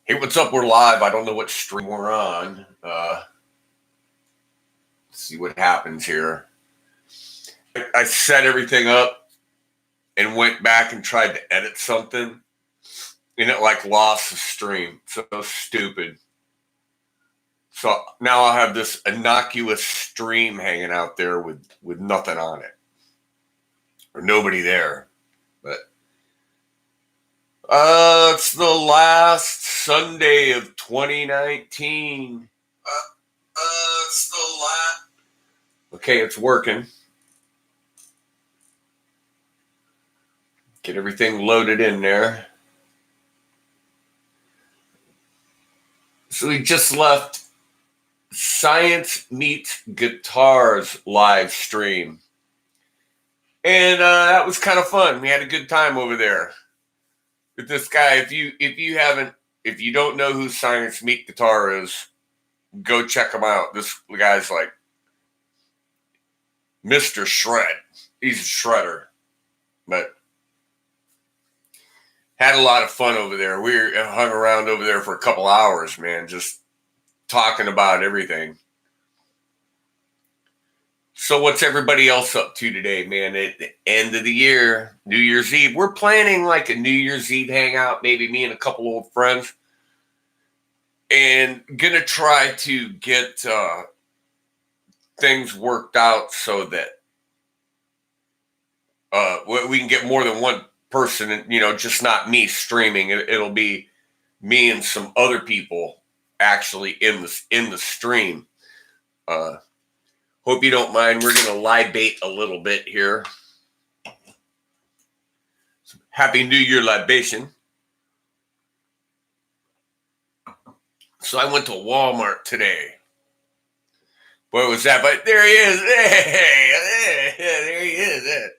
Hey, what's up? We're live. I don't know what stream we're on. Let's see what happens here. I set everything up and went back and tried to edit something, and it lost the stream. So stupid. So now I'll have this innocuous stream hanging out there with nothing on it or nobody there. But it's the last Sunday of 2019. It's the last. Okay, it's working. Get everything loaded in there. So we just left Science Meets Guitars live stream. And that was kind of fun. We had a good time over there with this guy. If you don't know who Science Meet Guitar is, go check him out. This guy's like Mr. Shred. He's a shredder. But had a lot of fun over there. We hung around over there for a couple hours, man, just talking about everything. So what's everybody else up to today, man? At the end of the year, New Year's Eve. We're planning like a New Year's Eve hangout, maybe me and a couple old friends. And gonna try to get things worked out so that we can get more than one person, just not me streaming. It'll be me and some other people actually in the stream. Hope you don't mind. We're going to libate a little bit here. Happy New Year libation. So I went to Walmart today. What was that? But there he is. Hey, there he is.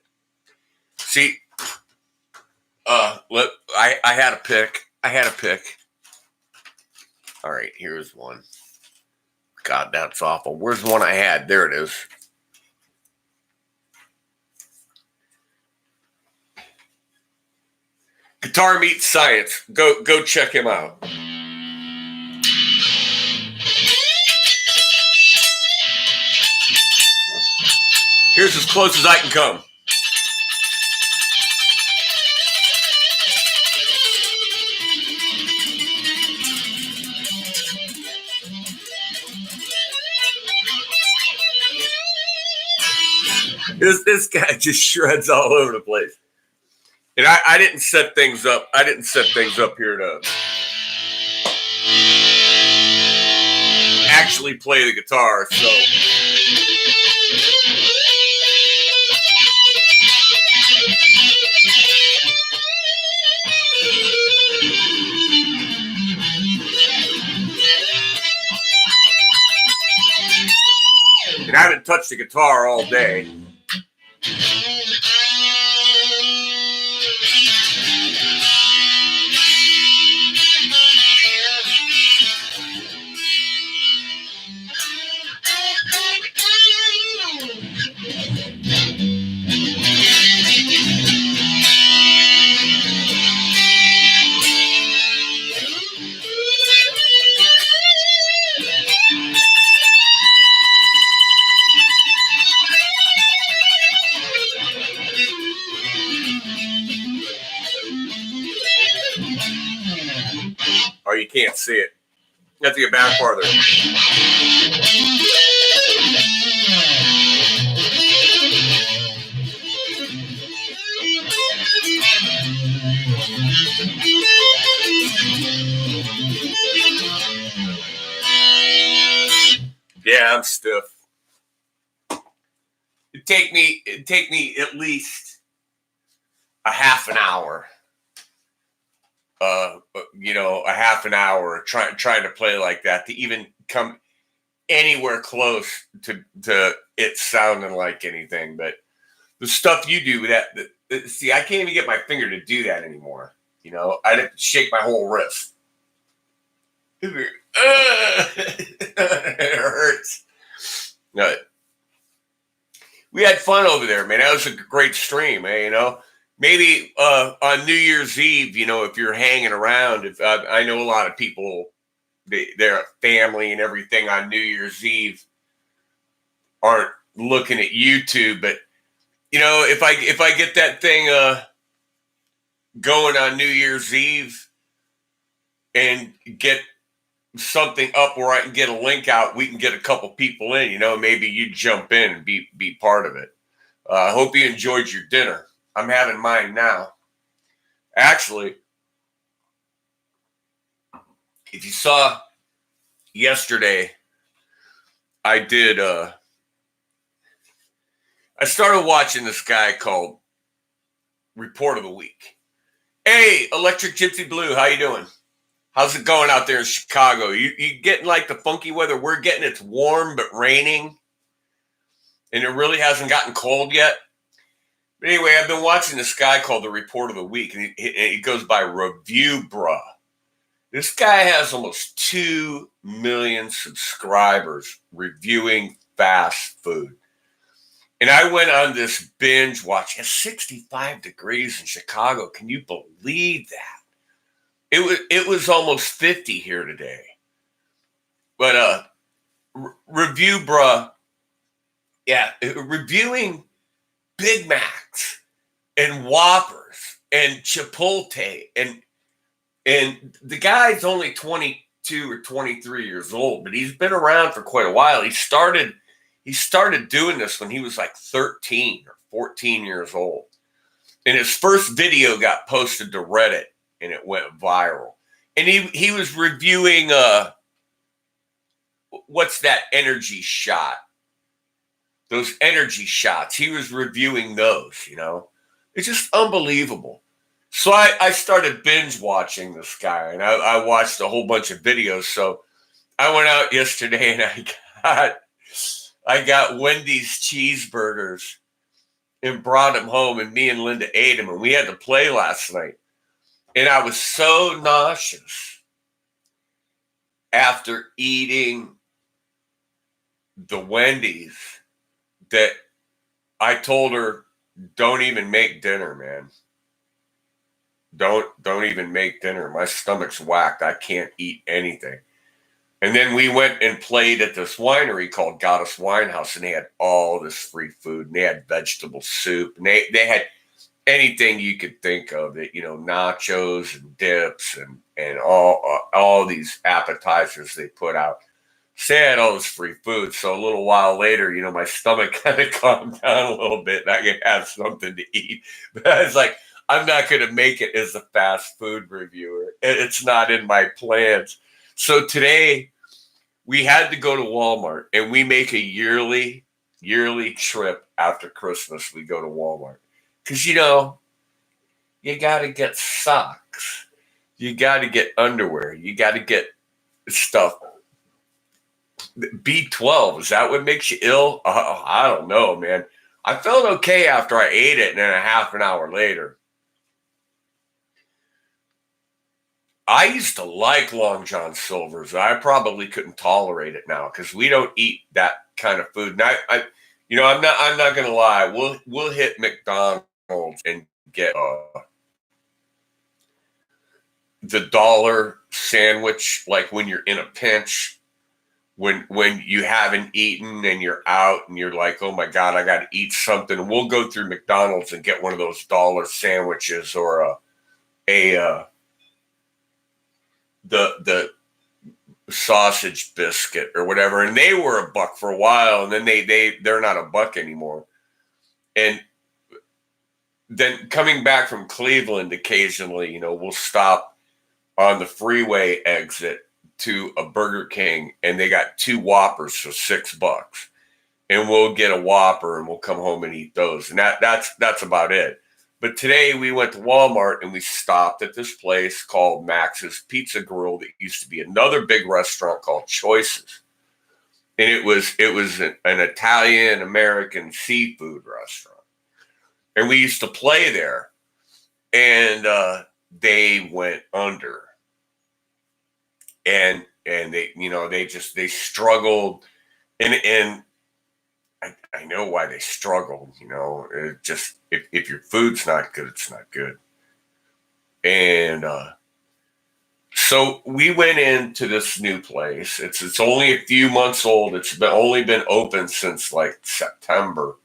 See, look, I had a pick. All right, here's one. God, that's awful. Where's the one I had? There it is. Guitar Meets Science. Go check him out. Here's as close as I can come. This guy just shreds all over the place. And I didn't set things up. Here to actually play the guitar. So and I haven't touched the guitar all day. Oh, you can't see it. You have to get back farther. Yeah, I'm stiff. It'd take me at least a half an hour. A half an hour trying to play like that to even come anywhere close to it sounding like anything. But the stuff you do see, I can't even get my finger to do that anymore. I'd have to shake my whole wrist. It hurts. No, we had fun over there, man. That was a great stream, man. maybe on New Year's Eve, if you're hanging around, if I know a lot of people, their family and everything on New Year's Eve aren't looking at YouTube, but if I get that thing going on New Year's Eve and get something up where I can get a link out, we can get a couple people in. Maybe you jump in and be part of it. I hope you enjoyed your dinner. I'm having mine now. Actually, if you saw yesterday, I did. I started watching this guy called Report of the Week. Hey, Electric Gypsy Blue, how you doing? How's it going out there in Chicago? You getting like the funky weather we're getting? It's warm but raining, and it really hasn't gotten cold yet. But anyway, I've been watching this guy called the Report of the Week, and he goes by Review Bruh. This guy has almost 2 million subscribers reviewing fast food. And I went on this binge watch. It's 65 degrees in Chicago. Can you believe that? It was almost 50 here today. But Review Bruh, yeah, reviewing Big Macs and Whoppers and Chipotle, and the guy's only 22 or 23 years old, but he's been around for quite a while. He started doing this when he was like 13 or 14 years old. And his first video got posted to Reddit and it went viral. And he was reviewing what's that energy shot? Those energy shots. He was reviewing those, It's just unbelievable. So I started binge watching this guy, and I watched a whole bunch of videos. So I went out yesterday and I got Wendy's cheeseburgers and brought them home, and me and Linda ate them, and we had to play last night. And I was so nauseous after eating the Wendy's that I told her, don't even make dinner, man. Don't even make dinner. My stomach's whacked. I can't eat anything. And then we went and played at this winery called Goddess Winehouse, and they had all this free food, and they had vegetable soup, and they had anything you could think of, it, nachos and dips and all these appetizers they put out. So they had all this free food. So a little while later, my stomach kind of calmed down a little bit, and I could have something to eat. But I was like, I'm not going to make it as a fast food reviewer. It's not in my plans. So today we had to go to Walmart, and we make a yearly trip after Christmas. We go to Walmart because, you got to get socks. You got to get underwear. You got to get stuff. B12, is that what makes you ill? I don't know, man. I felt okay after I ate it, and then a half an hour later. I used to like Long John Silver's. I probably couldn't tolerate it now because we don't eat that kind of food. And I'm not gonna lie. We'll hit McDonald's and get the dollar sandwich, like when you're in a pinch, when you haven't eaten and you're out and you're like, oh my God, I got to eat something. We'll go through McDonald's and get one of those dollar sandwiches or the sausage biscuit or whatever. And they were $1 for a while, and then they're not $1 anymore. And then coming back from Cleveland occasionally, we'll stop on the freeway exit to a Burger King, and they got 2 Whoppers for $6. And we'll get a Whopper and we'll come home and eat those. And that's about it. But today we went to Walmart and we stopped at this place called Max's Pizza Grill that used to be another big restaurant called Choices. And it was an Italian American seafood restaurant. And we used to play there. And they went under. And they struggled. And I know why they struggled, it just If your food's not good, it's not good. And so we went into this new place. It's only a few months old. It's only been open since like September.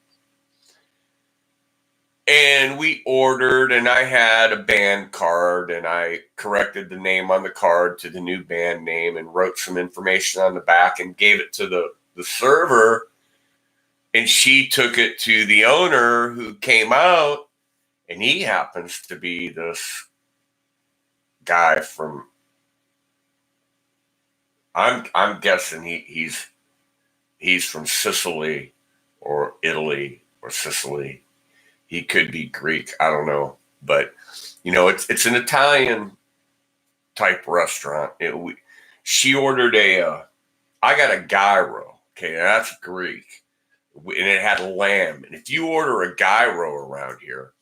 And we ordered, and I had a band card, and I corrected the name on the card to the new band name and wrote some information on the back and gave it to the server. And she took it to the owner, who came out, and he happens to be this guy from, I'm guessing he's from Sicily or Italy or Sicily. He could be Greek. I don't know. But, it's an Italian type restaurant. She ordered I got a gyro. Okay, that's Greek. And it had lamb. And if you order a gyro around here,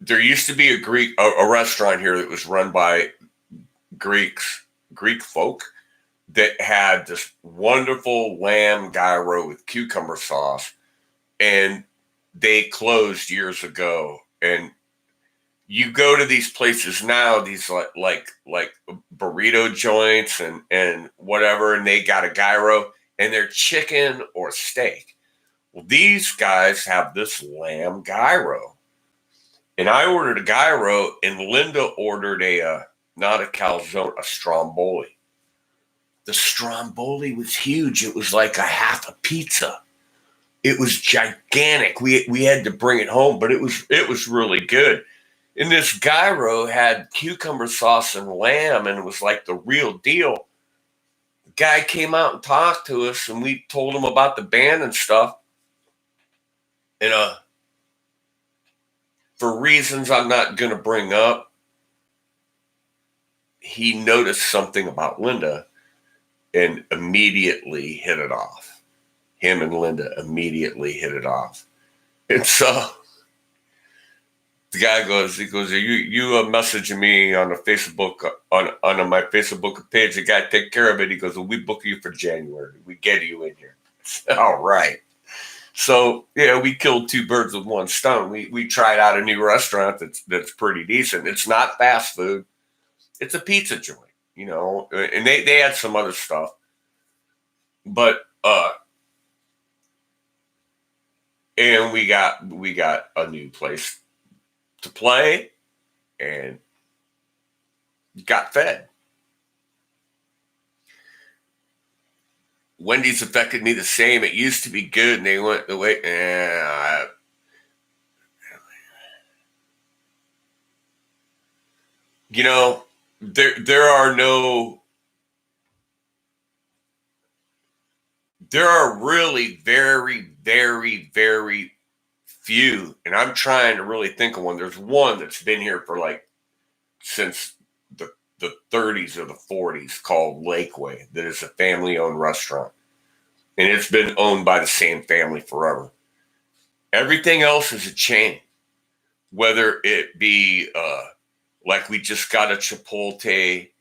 there used to be a restaurant here that was run by Greek folk that had this wonderful lamb gyro with cucumber sauce, and they closed years ago. And you go to these places now, these like burrito joints and whatever, and they got a gyro, and they're chicken or steak. Well, these guys have this lamb gyro. And I ordered a gyro, and Linda ordered not a calzone, a stromboli. The stromboli was huge. It was like a half a pizza. It was gigantic. We had to bring it home, but it was really good. And this gyro had cucumber sauce and lamb, and it was like the real deal. The guy came out and talked to us, and we told him about the band and stuff. And for reasons I'm not going to bring up, he noticed something about Linda and immediately hit it off. Him and Linda immediately hit it off. And so the guy goes, are you messaging me on the Facebook, on my Facebook page? The guy, take care of it. He goes, well, we book you for January. We get you in here. All right. So, we killed two birds with one stone. We tried out a new restaurant that's pretty decent. It's not fast food. It's a pizza joint, and they had some other stuff. But, and we got a new place to play and got fed. Wendy's affected me the same. It used to be good, and they went the way. There are really very, very, very few, and I'm trying to really think of one. There's one that's been here for since the 30s or the 40s, called Lakeway, that is a family-owned restaurant. And it's been owned by the same family forever. Everything else is a chain, whether it be like we just got a Chipotle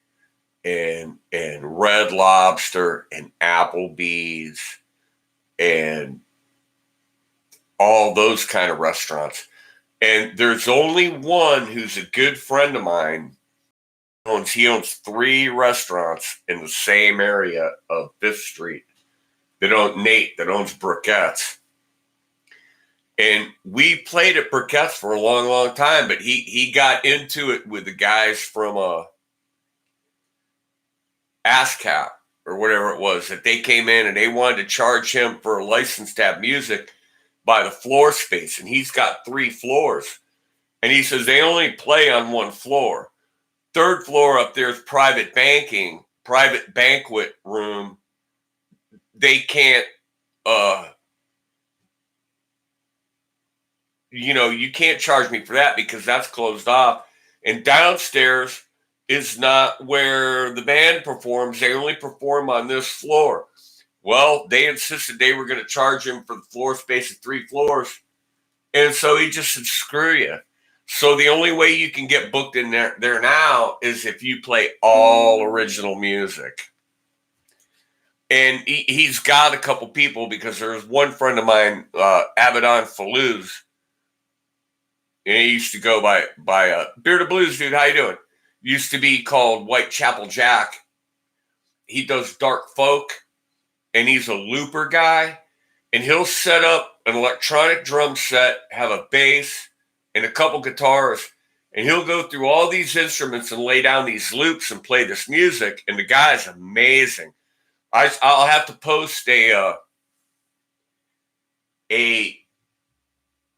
and Red Lobster and Applebee's and all those kind of restaurants. And there's only one who's a good friend of mine. He owns 3 restaurants in the same area of 5th Street. Nate, that owns Briquettes. And we played at Briquettes for a long, long time, but he got into it with the guys from ASCAP or whatever it was, that they came in and they wanted to charge him for a license to have music by the floor space. And he's got 3 floors. And he says they only play on 1 floor. 3rd floor up there is private banquet room. They can't, you can't charge me for that because that's closed off. And downstairs is not where the band performs. They only perform on this floor. Well, they insisted they were going to charge him for the floor space of 3 floors. And so he just said, screw you. So the only way you can get booked in there now is if you play all original music. And he's got a couple people, because there's one friend of mine, Abaddon Faluz, and he used to go by Beard of Blues, dude. How you doing? Used to be called Whitechapel Jack. He does dark folk, and he's a looper guy, and he'll set up an electronic drum set, have a bass and a couple guitars, and he'll go through all these instruments and lay down these loops and play this music. And the guy's amazing. I'll have to post a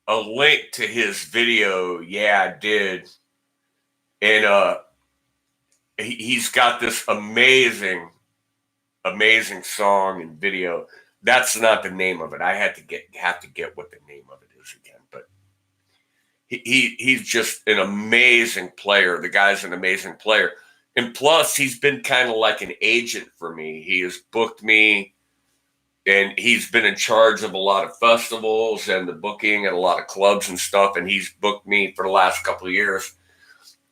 link to his video. Yeah, I did. And he's got this amazing song and video. That's not the name of it. I have to get what the name of it is again. But he's just an amazing player. The guy's an amazing player. And plus, he's been kind of like an agent for me. He has booked me, and he's been in charge of a lot of festivals and the booking at a lot of clubs and stuff. And he's booked me for the last couple of years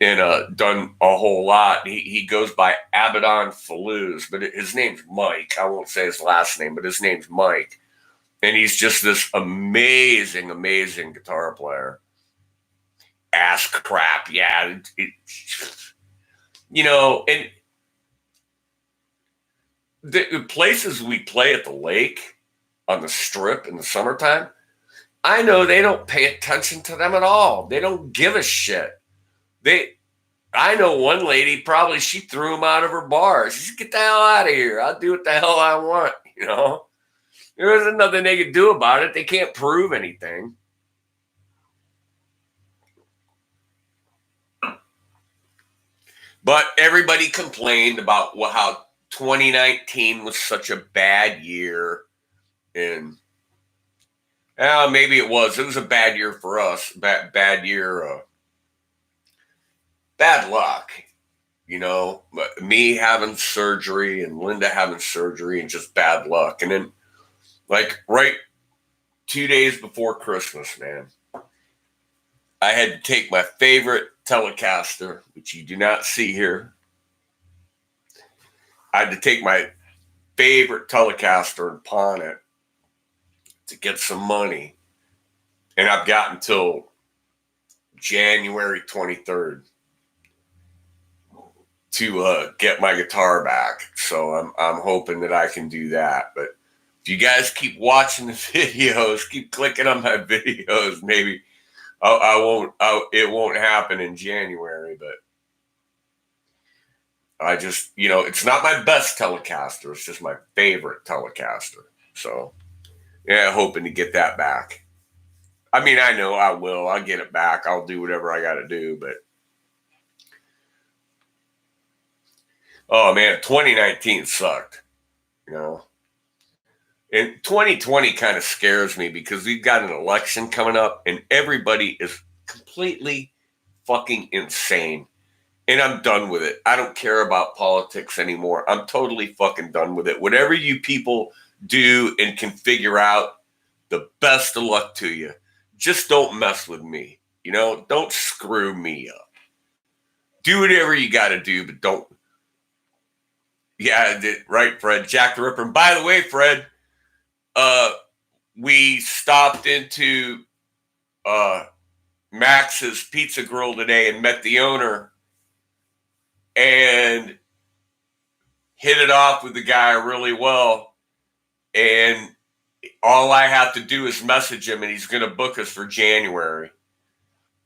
and done a whole lot. He goes by Abaddon Faluz, but his name's Mike. I won't say his last name, but his name's Mike. And he's just this amazing guitar player. Ass crap. Yeah. And the places we play at the lake on the strip in the summertime, I know they don't pay attention to them at all. They don't give a shit. I know one lady, probably she threw him out of her bar. She said, "Get the hell out of here. I'll do what the hell I want." There isn't nothing they can do about it. They can't prove anything. But everybody complained about how 2019 was such a bad year. And maybe it was. It was a bad year for us. Bad year. Bad luck. Me having surgery and Linda having surgery, and just bad luck. And then, right 2 days before Christmas, man, I had to take my favorite Telecaster, which you do not see here. I had to take my favorite Telecaster and pawn it to get some money. And I've got until January 23rd to get my guitar back. So I'm hoping that I can do that. But if you guys keep watching the videos, keep clicking on my videos, maybe it won't happen in January. But I just, it's not my best Telecaster. It's just my favorite Telecaster. So yeah, hoping to get that back. I mean, I know I will. I'll get it back. I'll do whatever I got to do. But oh man, 2019 sucked. And 2020 kind of scares me, because we've got an election coming up and everybody is completely fucking insane. And I'm done with it. I don't care about politics anymore. I'm totally fucking done with it. Whatever you people do and can figure out, the best of luck to you. Just don't mess with me. Don't screw me up. Do whatever you got to do, but don't. Yeah, right, Fred. Jack the Ripper. And by the way, Fred, we stopped into Max's Pizza Grill today and met the owner and hit it off with the guy really well. And all I have to do is message him, and he's going to book us for January.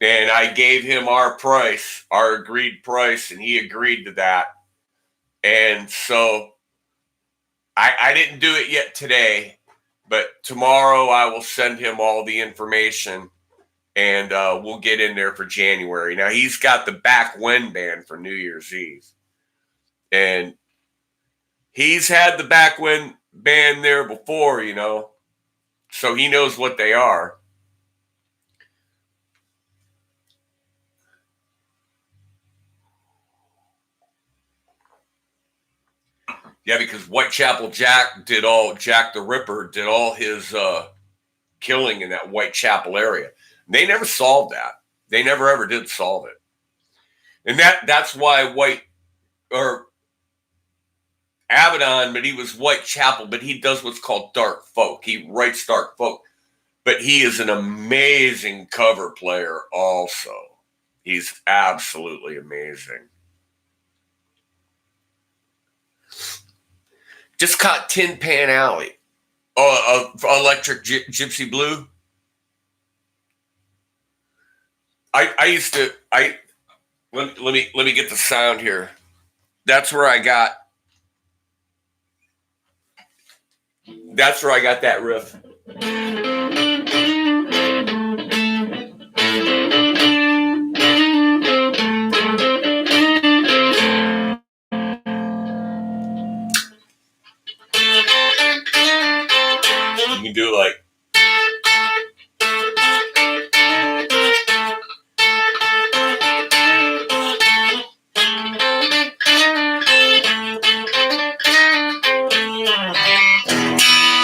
And I gave him our price, our agreed price, and he agreed to that. And so I didn't do it yet today, but tomorrow I will send him all the information, and we'll get in there for January. Now, he's got the Back When band for New Year's Eve. And he's had the Back When band there before, so he knows what they are. Yeah, because Whitechapel Jack Jack the Ripper did all his killing in that Whitechapel area. They never solved that. They never ever did solve it. And that's why Abaddon, but he was Whitechapel, but he does what's called dark folk. He writes dark folk, but he is an amazing cover player also. He's absolutely amazing. Just caught Tin Pan Alley. Oh, Electric Gypsy Blue. I used to let me get the sound here. That's where I got that riff. You can do like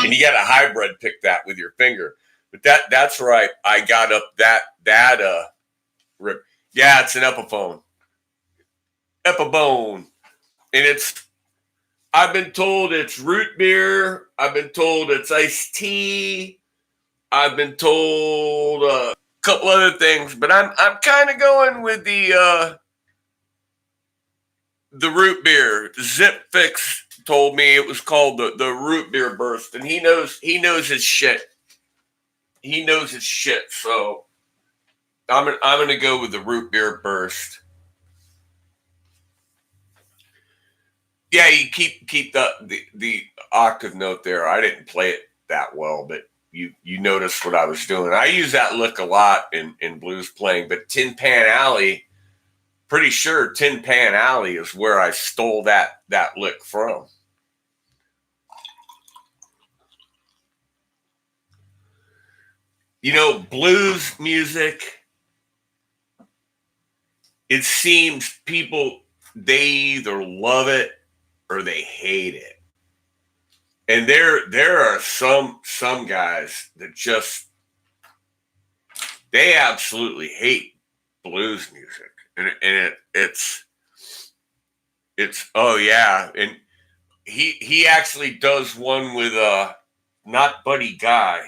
and you got a hybrid pick that with your finger. But that's right. I got up that rip. Yeah, it's an Epiphone. Epibone. And I've been told it's root beer. I've been told it's iced tea. I've been told a couple other things, but I'm kind of going with the root beer. Zip Fix told me it was called the root beer burst, and he knows his shit. He knows his shit. So I'm gonna go with the root beer burst. Yeah, you keep the octave note there. I didn't play it that well, but you noticed what I was doing. I use that lick a lot in blues playing, but Tin Pan Alley, pretty sure Tin Pan Alley is where I stole that lick from. You know, blues music, it seems people, they either love it or they hate it. And there are some guys that just, they absolutely hate blues music. And it's oh yeah. And he actually does one with not Buddy Guy.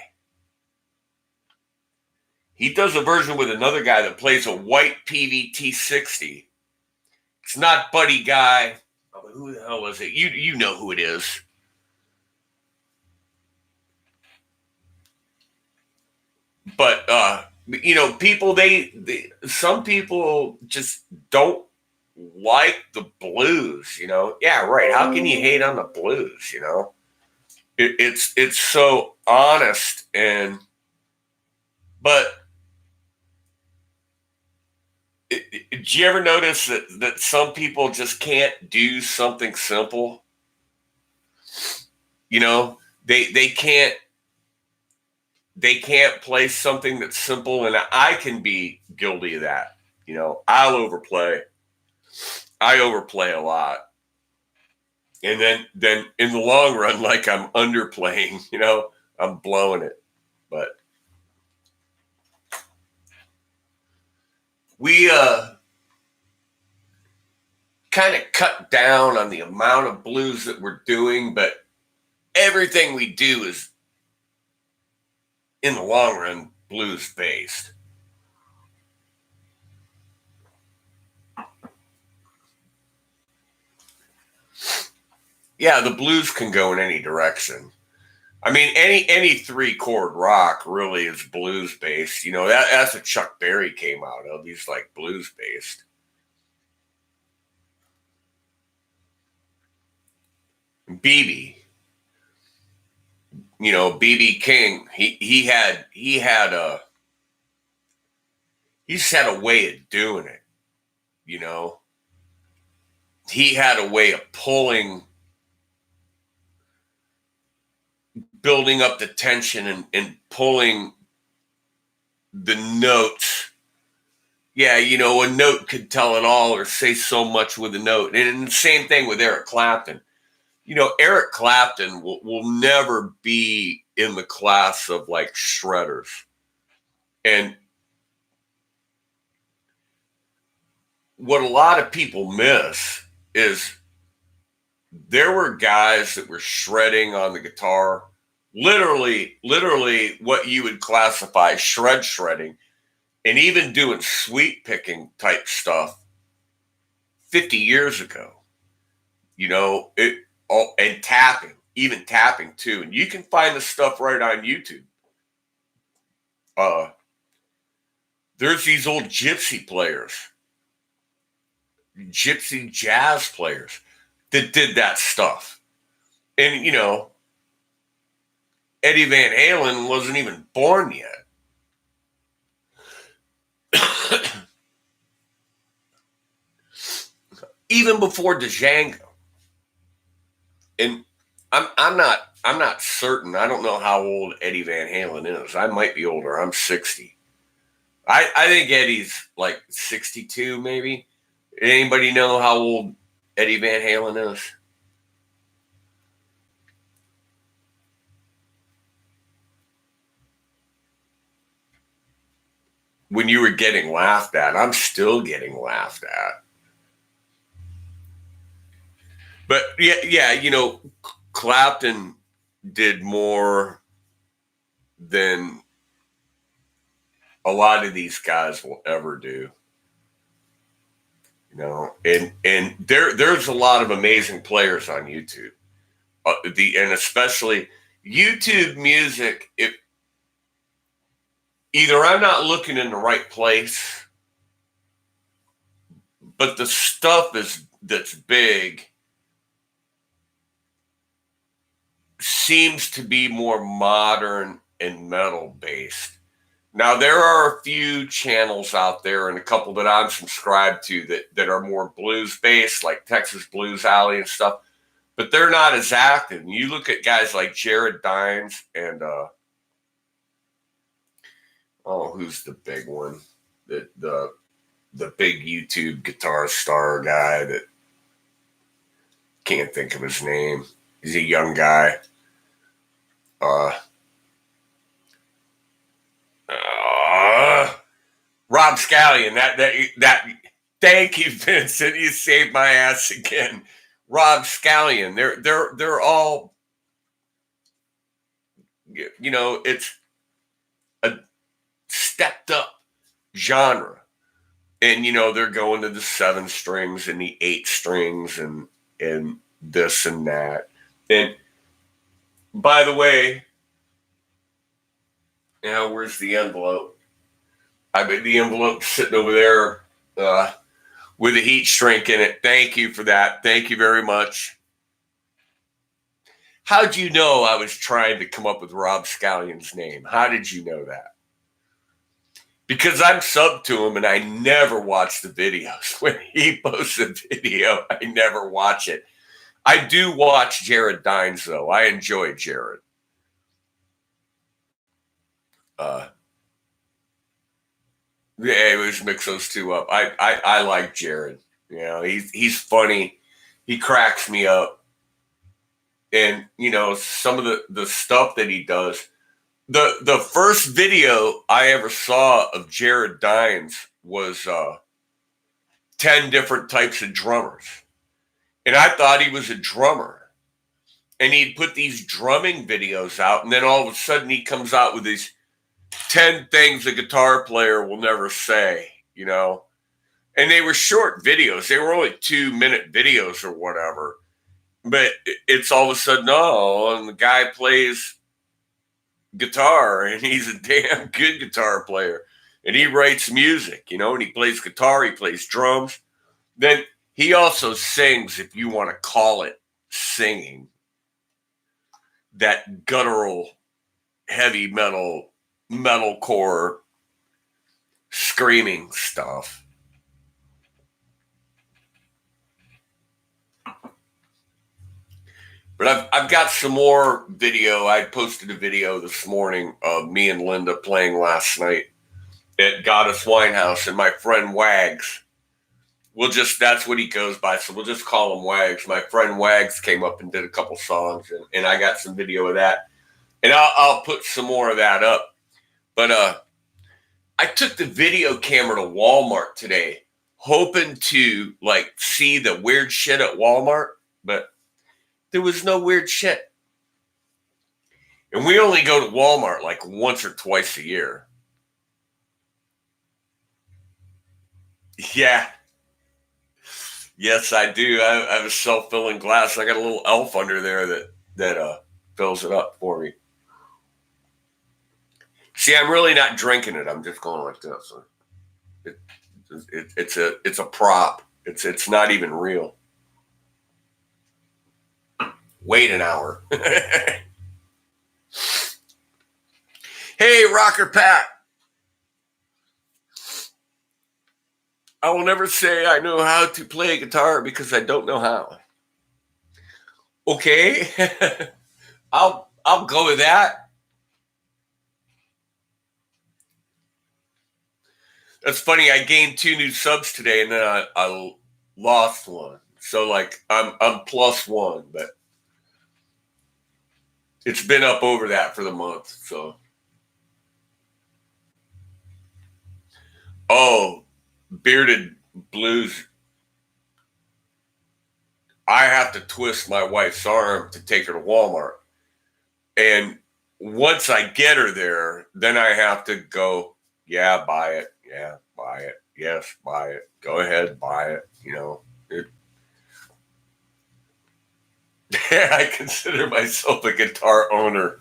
He does a version with another guy that plays a white PVT 60. It's not Buddy Guy. Oh, who the hell is it? You know who it is. But you know, people some people just don't like the blues. You know, yeah, right. How can you hate on the blues? You know, it's so honest but. Did you ever notice that some people just can't do something simple? You know, they can't play something that's simple, and I can be guilty of that. You know, I'll overplay. I overplay a lot, and then in the long run, like I'm underplaying. You know, I'm blowing it, but we kind of cut down on the amount of blues that we're doing, but everything we do is, in the long run, blues based. Yeah, the blues can go in any direction. I mean, any 3-chord rock really is blues based. You know, that's what Chuck Berry came out of. He's like blues based. BB, you know, BB King, he had he's had a way of doing it. You know, he had a way of building up the tension and pulling the notes. Yeah, you know, a note could tell it all or say so much with a note. And the same thing with Eric Clapton. You know, Eric Clapton will never be in the class of like shredders. And what a lot of people miss is there were guys that were shredding on the guitar, literally what you would classify shredding, and even doing sweep picking type stuff 50 years ago. It all, and tapping, even tapping too. And you can find the stuff right on YouTube. There's these old gypsy players, gypsy jazz players that did that stuff. And, Eddie Van Halen wasn't even born yet. Even before Django. And I'm not certain. I don't know how old Eddie Van Halen is. I might be older. I'm 60. I think Eddie's like 62, maybe. Anybody know how old Eddie Van Halen is? When you were getting laughed at, I'm still getting laughed at. But yeah, Clapton did more than a lot of these guys will ever do. And there's a lot of amazing players on YouTube. And especially YouTube music, if either I'm not looking in the right place, but the stuff that's big seems to be more modern and metal based. Now there are a few channels out there and a couple that I'm subscribed to that are more blues based, like Texas Blues Alley and stuff, but they're not as active. And you look at guys like Jared Dines and who's the big one? The big YouTube guitar star guy that can't think of his name. He's a young guy. Rob Scallion. That. Thank you, Vincent. You saved my ass again. Rob Scallion. They're all. It's a stepped up genre, and they're going to the 7 strings and the 8 strings and this and that. And by the way, where's the envelope? I bet the envelope's sitting over there with a heat shrink in it. Thank you for that. Thank you very much. How'd you know I was trying to come up with Rob Scallion's name? How did you know that? Because I'm subbed to him and I never watch the videos. When he posts a video, I never watch it. I do watch Jared Dines, though. I enjoy Jared. Yeah, let's mix those two up. I like Jared. He's funny. He cracks me up. And, some of the stuff that he does. The first video I ever saw of Jared Dines was 10 different types of drummers. And I thought he was a drummer. And he'd put these drumming videos out. And then all of a sudden he comes out with these 10 things a guitar player will never say, And they were short videos. They were only 2-minute videos or whatever. But it's all of a sudden, and the guy plays guitar and he's a damn good guitar player. And he writes music, and he plays guitar, he plays drums. Then he also sings, if you want to call it singing, that guttural, heavy metalcore screaming stuff. But I've got some more video. I posted a video this morning of me and Linda playing last night at Goddess Winehouse, and my friend Wags. That's what he goes by, so we'll just call him Wags. My friend Wags came up and did a couple songs, and I got some video of that. And I'll put some more of that up. But I took the video camera to Walmart today, hoping to see the weird shit at Walmart. But There was no weird shit. And we only go to Walmart like once or twice a year. Yeah. Yes, I do. I have a self-filling glass. I got a little elf under there that fills it up for me. See, I'm really not drinking it. I'm just going like this. It, it's a prop. It's not even real. Wait an hour. Hey, Rocker Pat. I will never say I know how to play guitar because I don't know how. Okay, I'll go with that. That's funny. I gained 2 new subs today, and then I lost one. So like I'm +1, but it's been up over that for the month. So bearded blues. I have to twist my wife's arm to take her to Walmart, and once I get her there, then I have to go. Yeah, buy it. Yeah, buy it. Yes, buy it. Go ahead, buy it. I consider myself a guitar owner.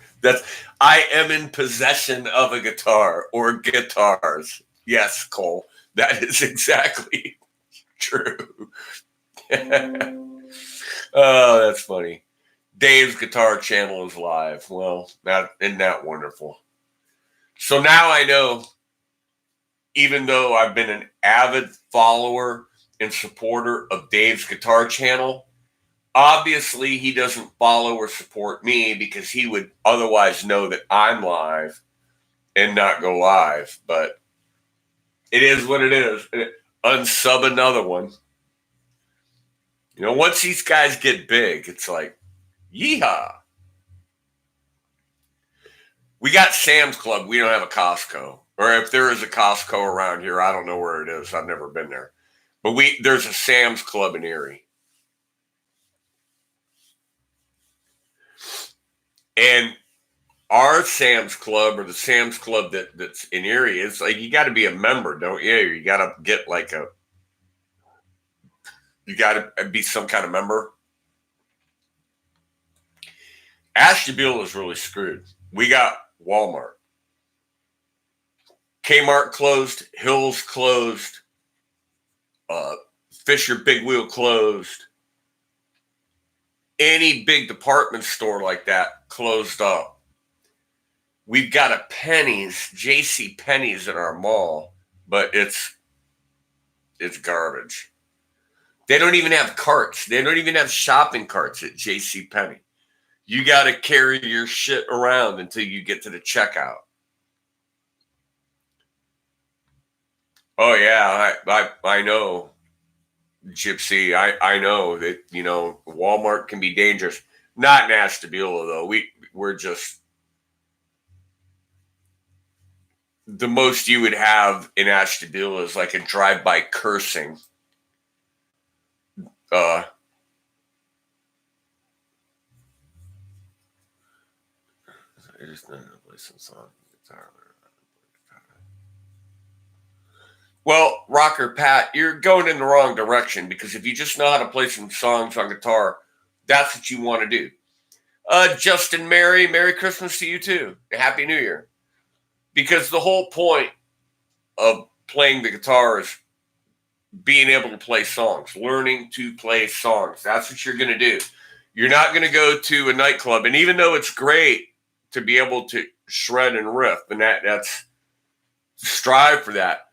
I am in possession of a guitar or guitars. Yes, Cole, that is exactly true. Oh, that's funny. Dave's guitar channel is live. Well, isn't that wonderful? So now I know, even though I've been an avid follower and supporter of Dave's guitar channel, obviously he doesn't follow or support me because he would otherwise know that I'm live and not go live. But it is what it is. Unsub another one. Once these guys get big, it's like, yeehaw. We got Sam's Club. We don't have a Costco. Or if there is a Costco around here, I don't know where it is. I've never been there. But there's a Sam's Club in Erie. And our Sam's Club, or the Sam's Club that's in Erie, is like, you got to be a member, don't you? You got to get you got to be some kind of member. Ashtabula is really screwed. We got Walmart. Kmart closed. Hills closed. Fisher Big Wheel closed. Any big department store like that closed up. We've got a Penny's, J.C. Penney's in our mall, but it's garbage. They don't even have carts. They don't even have shopping carts at J.C. Penney. You got to carry your shit around until you get to the checkout. Oh yeah, I know, Gypsy. I know that Walmart can be dangerous. Not in Ashtabula though. We're just the most you would have in Ashtabula is like a drive-by cursing. I just know how to play some song guitar. Well, Rocker Pat, you're going in the wrong direction, because if you just know how to play some songs on guitar, that's what you want to do. Justin, Merry Christmas to you too. Happy New Year. Because the whole point of playing the guitar is being able to play songs, learning to play songs. That's what you're going to do. You're not going to go to a nightclub. And even though it's great to be able to shred and riff, and that's strive for that.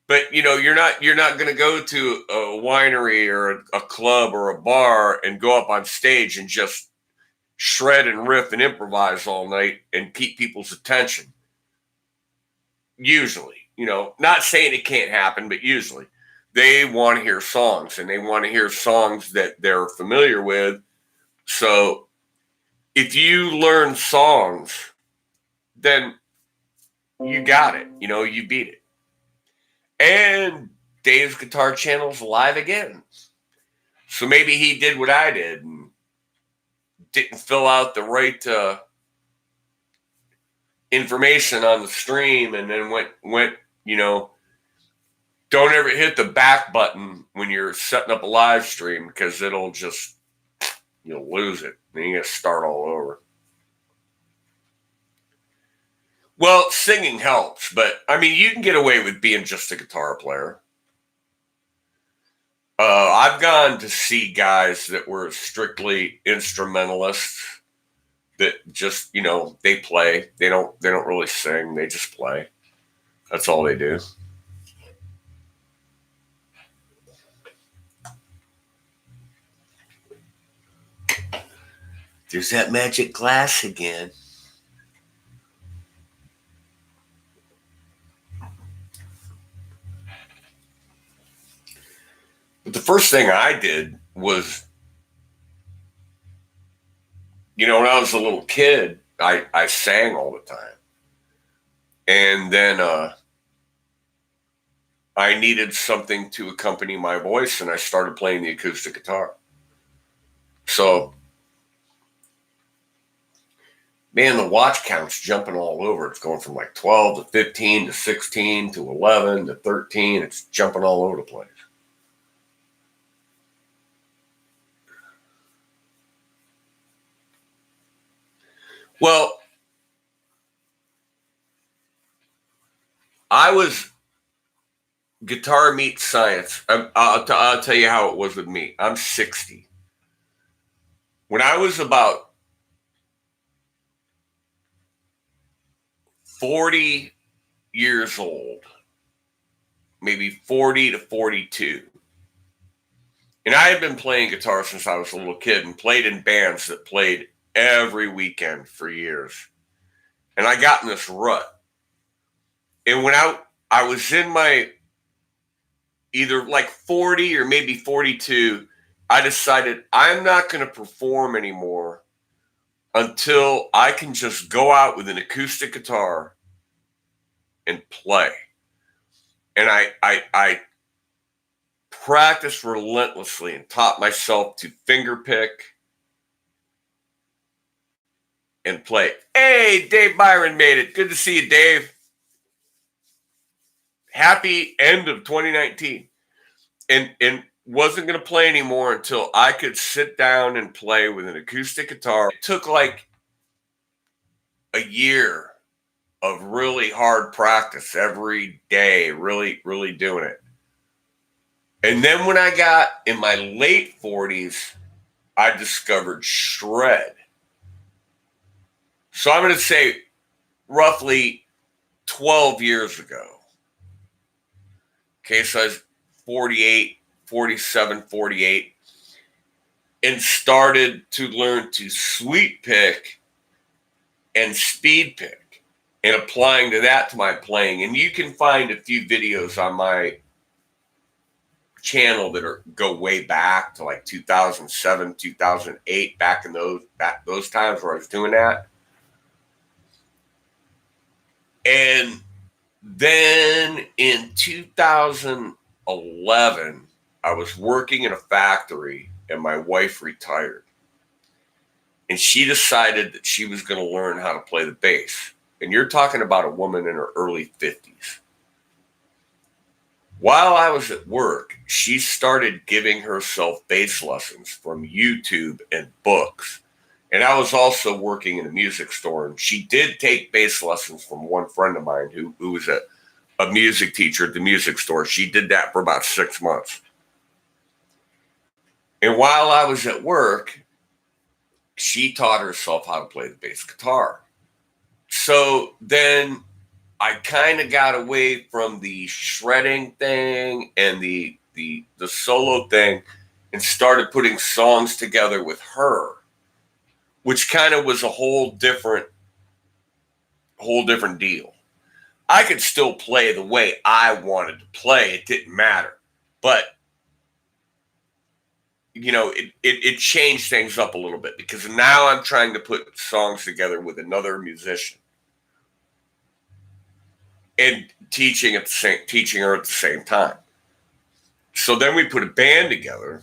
But you're not going to go to a winery or a club or a bar and go up on stage and just shred and riff and improvise all night and keep people's attention. Usually, not saying it can't happen, but usually they want to hear songs, and they want to hear songs that they're familiar with. So if you learn songs, then you got it. You beat it. And Dave's Guitar Channel's live again. So maybe he did what I did and didn't fill out the right information on the stream, and then went, don't ever hit the back button when you're setting up a live stream, because you'll lose it. Then you got to start all over. Well, singing helps, but I mean, you can get away with being just a guitar player. I've gone to see guys that were strictly instrumentalists that just, they play. They don't really sing. They just play. That's all they do. There's that magic glass again. But the first thing I did was, when I was a little kid, I sang all the time. And then I needed something to accompany my voice, and I started playing the acoustic guitar. So, man, the watch count's jumping all over. It's going from like 12 to 15 to 16 to 11 to 13. It's jumping all over the place. Well, I was guitar meets science. I'll tell you how it was with me. I'm 60. When I was about 40 years old, maybe 40 to 42, and I had been playing guitar since I was a little kid and played in bands that played every weekend for years. And I got in this rut. And when I was in my either like 40 or maybe 42, I decided I'm not going to perform anymore until I can just go out with an acoustic guitar and play. And I practiced relentlessly and taught myself to finger pick and play. Hey, Dave Byron made it. Good to see you, Dave. Happy end of 2019. And wasn't going to play anymore until I could sit down and play with an acoustic guitar. It took like a year of really hard practice every day, really, really doing it. And then when I got in my late 40s, I discovered shred. So I'm going to say roughly 12 years ago. Okay, so I was 48, 47, 48, and started to learn to sweep pick and speed pick and applying that to my playing. And you can find a few videos on my channel that go way back to like 2007, 2008, back in those times where I was doing that. And then in 2011, I was working in a factory and my wife retired. And she decided that she was going to learn how to play the bass. And you're talking about a woman in her early 50s. While I was at work, she started giving herself bass lessons from YouTube and books. And I was also working in a music store, and she did take bass lessons from one friend of mine who was a music teacher at the music store. She did that for about 6 months. And while I was at work, she taught herself how to play the bass guitar. So then I kind of got away from the shredding thing and the solo thing and started putting songs together with her, which kind of was a whole different deal. I could still play the way I wanted to play. It didn't matter. But, it changed things up a little bit because now I'm trying to put songs together with another musician and teaching her at the same time. So then we put a band together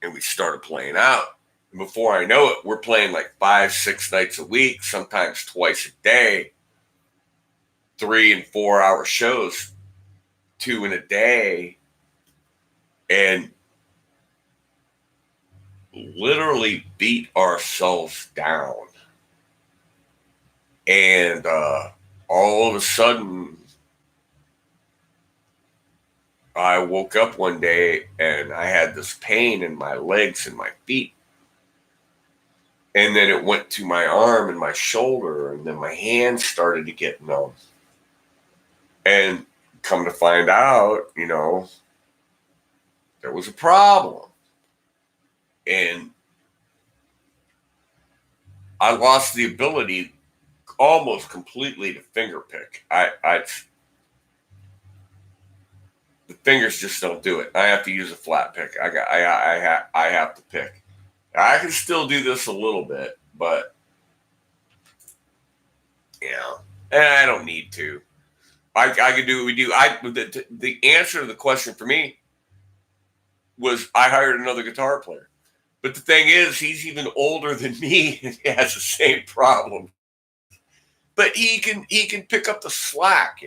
and we started playing out. Before I know it, we're playing like 5-6 nights a week, sometimes twice a day, 3 and 4 hour shows, 2 in a day, and literally beat ourselves down. And all of a sudden, I woke up one day and I had this pain in my legs and my feet. And then it went to my arm and my shoulder, and then my hands started to get numb. And come to find out, there was a problem. And I lost the ability almost completely to finger pick. The fingers just don't do it. I have to use a flat pick. I have to pick. I can still do this a little bit, but I don't need to. I can do what we do. The answer to the question for me was I hired another guitar player. But the thing is, he's even older than me and he has the same problem. But he can pick up the slack,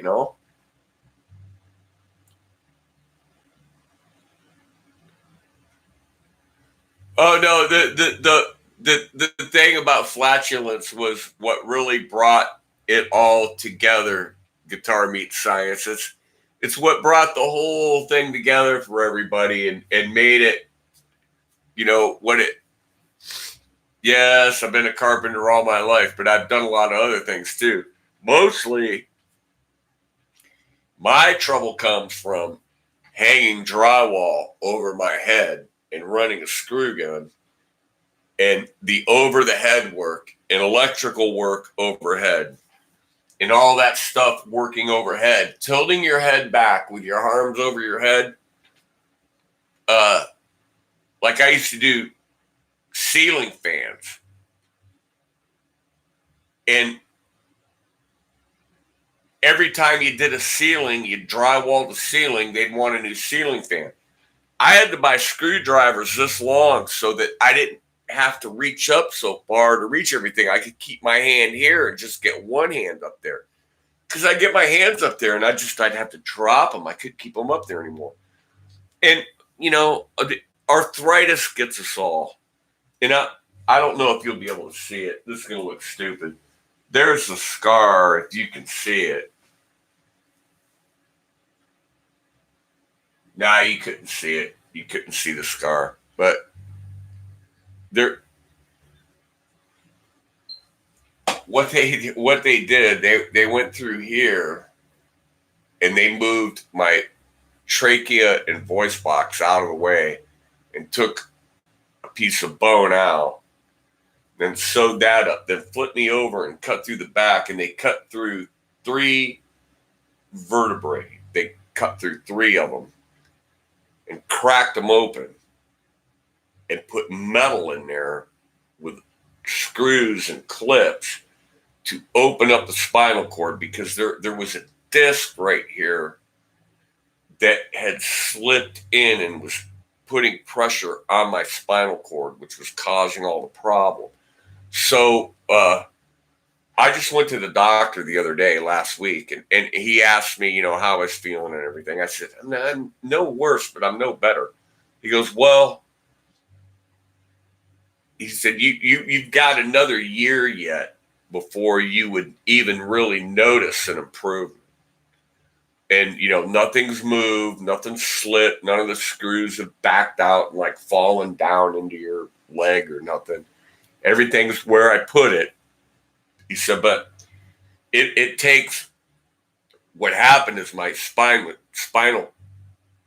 Oh no, the thing about flatulence was what really brought it all together. Guitar meets science. It's what brought the whole thing together for everybody and made it, what it. Yes, I've been a carpenter all my life, but I've done a lot of other things too. Mostly, my trouble comes from hanging drywall over my head and running a screw gun, and the over the head work and electrical work overhead and all that stuff working overhead, tilting your head back with your arms over your head. Like I used to do ceiling fans. And every time you did a ceiling, you drywalled the ceiling, they'd want a new ceiling fan. I had to buy screwdrivers this long so that I didn't have to reach up so far to reach everything. I could keep my hand here and just get one hand up there. Because I get my hands up there and I'd have to drop them. I couldn't keep them up there anymore. And, arthritis gets us all. And I don't know if you'll be able to see it. This is going to look stupid. There's a scar, if you can see it. Nah, you couldn't see it. You couldn't see the scar. But what they did, they went through here and they moved my trachea and voice box out of the way and took a piece of bone out, then sewed that up, then flipped me over and cut through the back, and they cut through 3 vertebrae. They cut through 3 of them and cracked them open and put metal in there with screws and clips to open up the spinal cord, because there was a disc right here that had slipped in and was putting pressure on my spinal cord, which was causing all the problem. So I just went to the doctor the other day, last week, and he asked me, how I was feeling and everything. I said, I'm no worse, but I'm no better. He goes, well, he said, you've got another year yet before you would even really notice an improvement. And, nothing's moved, nothing's slipped, none of the screws have backed out and fallen down into your leg or nothing. Everything's where I put it. He said, but it takes, what happened is my spinal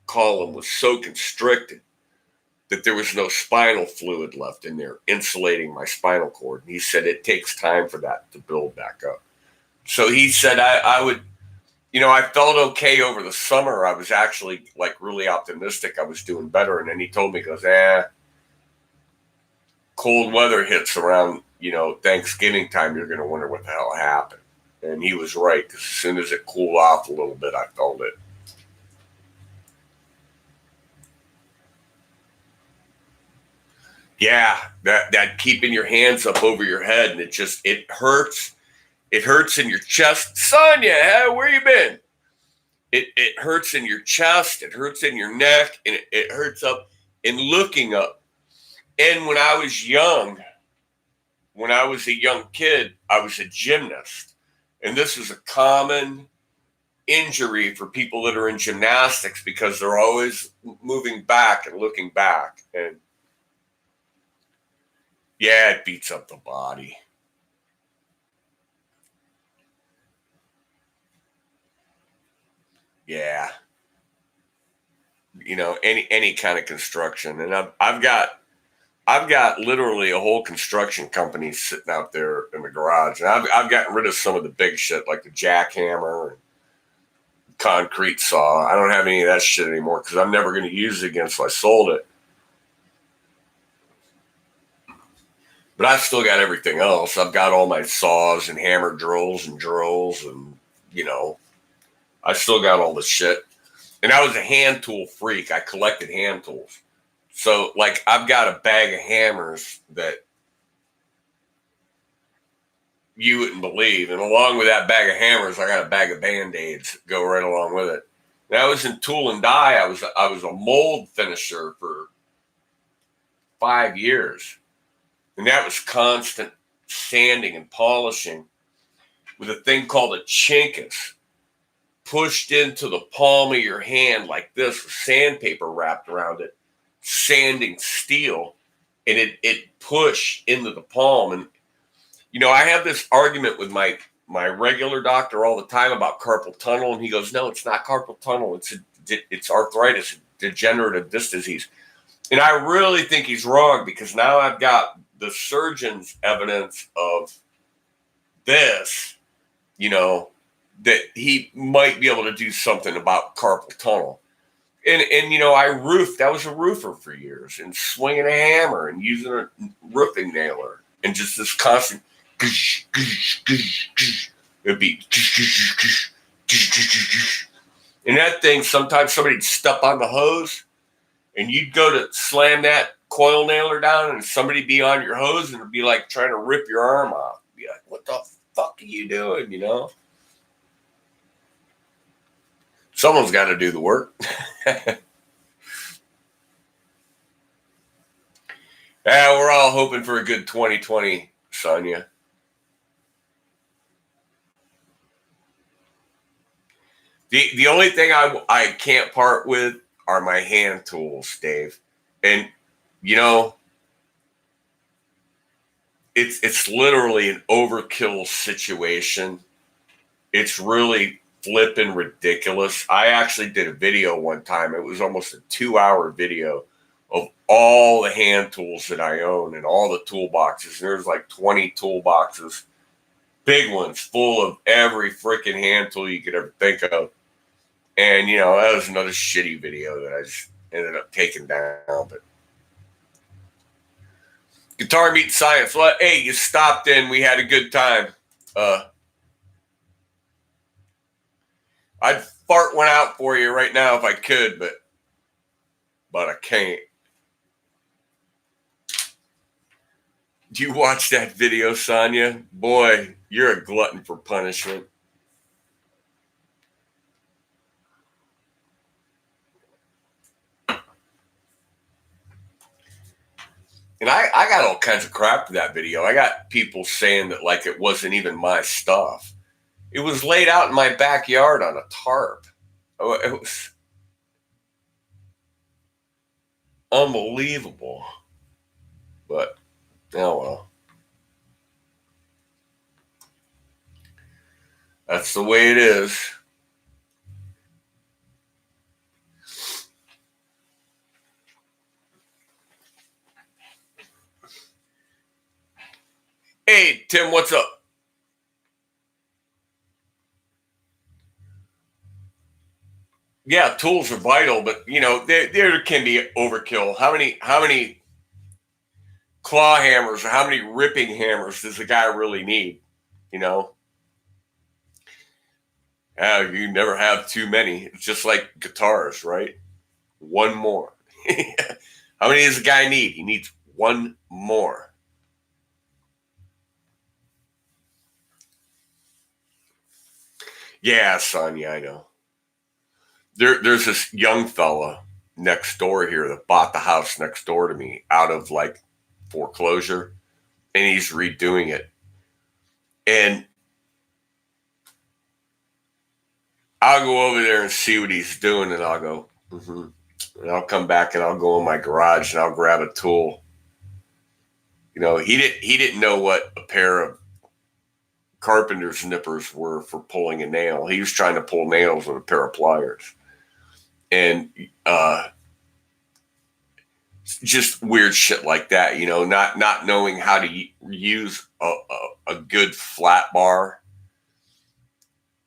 column was so constricted that there was no spinal fluid left in there insulating my spinal cord. And he said it takes time for that to build back up. So he said I would, I felt okay over the summer. I was actually really optimistic I was doing better. And then he told me, he goes, cold weather hits around, Thanksgiving time, you're going to wonder what the hell happened. And he was right, because as soon as it cooled off a little bit, I felt it. Yeah, that keeping your hands up over your head, and it hurts. It hurts in your chest. Sonya, hey, where you been? It hurts in your chest. It hurts in your neck, and it hurts up in looking up. And when I was a young kid, I was a gymnast, and this is a common injury for people that are in gymnastics because they're always moving back and looking back, and yeah, it beats up the body. Yeah, any kind of construction, and I've got literally a whole construction company sitting out there in the garage, and I've gotten rid of some of the big shit like the jackhammer and concrete saw. I don't have any of that shit anymore because I'm never going to use it again, so I sold it. But I've still got everything else. I've got all my saws and hammer drills, and I still got all the shit. And I was a hand tool freak. I collected hand tools. So, like, I've got a bag of hammers that you wouldn't believe. And along with that bag of hammers, I got a bag of Band-Aids that go right along with it. And I was in tool and die. I was a mold finisher for 5 years. And that was constant sanding and polishing with a thing called a chinkus pushed into the palm of your hand like this with sandpaper wrapped around it, sanding steel, and it push into the palm. And I have this argument with my regular doctor all the time about carpal tunnel, and he goes, "No, it's not carpal tunnel. It's arthritis, degenerative disc disease." And I really think he's wrong because now I've got the surgeon's evidence of this, that he might be able to do something about carpal tunnel. And I was a roofer for years, and swinging a hammer and using a roofing nailer and just this constant it'd be and that thing, sometimes somebody'd step on the hose and you'd go to slam that coil nailer down and somebody be on your hose and it'd be like trying to rip your arm off. Be like, what the fuck are you doing? Someone's got to do the work. Yeah, we're all hoping for a good 2020, Sonya. The only thing I can't part with are my hand tools, Dave. And it's literally an overkill situation. It's really flipping ridiculous. I actually did a video one time. It was almost a 2-hour video of all the hand tools that I own and all the toolboxes. There's like 20 toolboxes, big ones, full of every freaking hand tool you could ever think of. And, that was another shitty video that I just ended up taking down. But Guitar Meets Science. Well, hey, you stopped in. We had a good time. I'd fart one out for you right now if I could, but I can't. Do you watch that video, Sonya? Boy, you're a glutton for punishment. And I got all kinds of crap for that video. I got people saying that like it wasn't even my stuff. It was laid out in my backyard on a tarp. Oh, it was unbelievable. But, oh well. That's the way it is. Hey, Tim, what's up? Yeah, tools are vital, but there can be overkill. How many claw hammers or how many ripping hammers does a guy really need? You never have too many. It's just like guitars, right? One more. How many does a guy need? He needs one more. Yeah, son, yeah, I know. There's this young fella next door here that bought the house next door to me out of like foreclosure, and he's redoing it. And I'll go over there and see what he's doing, and I'll go, mm-hmm. And I'll come back and I'll go in my garage and I'll grab a tool. You know, he didn't know what a pair of carpenter's nippers were for pulling a nail. He was trying to pull nails with a pair of pliers, and just weird shit like that. You know, not knowing how to use a good flat bar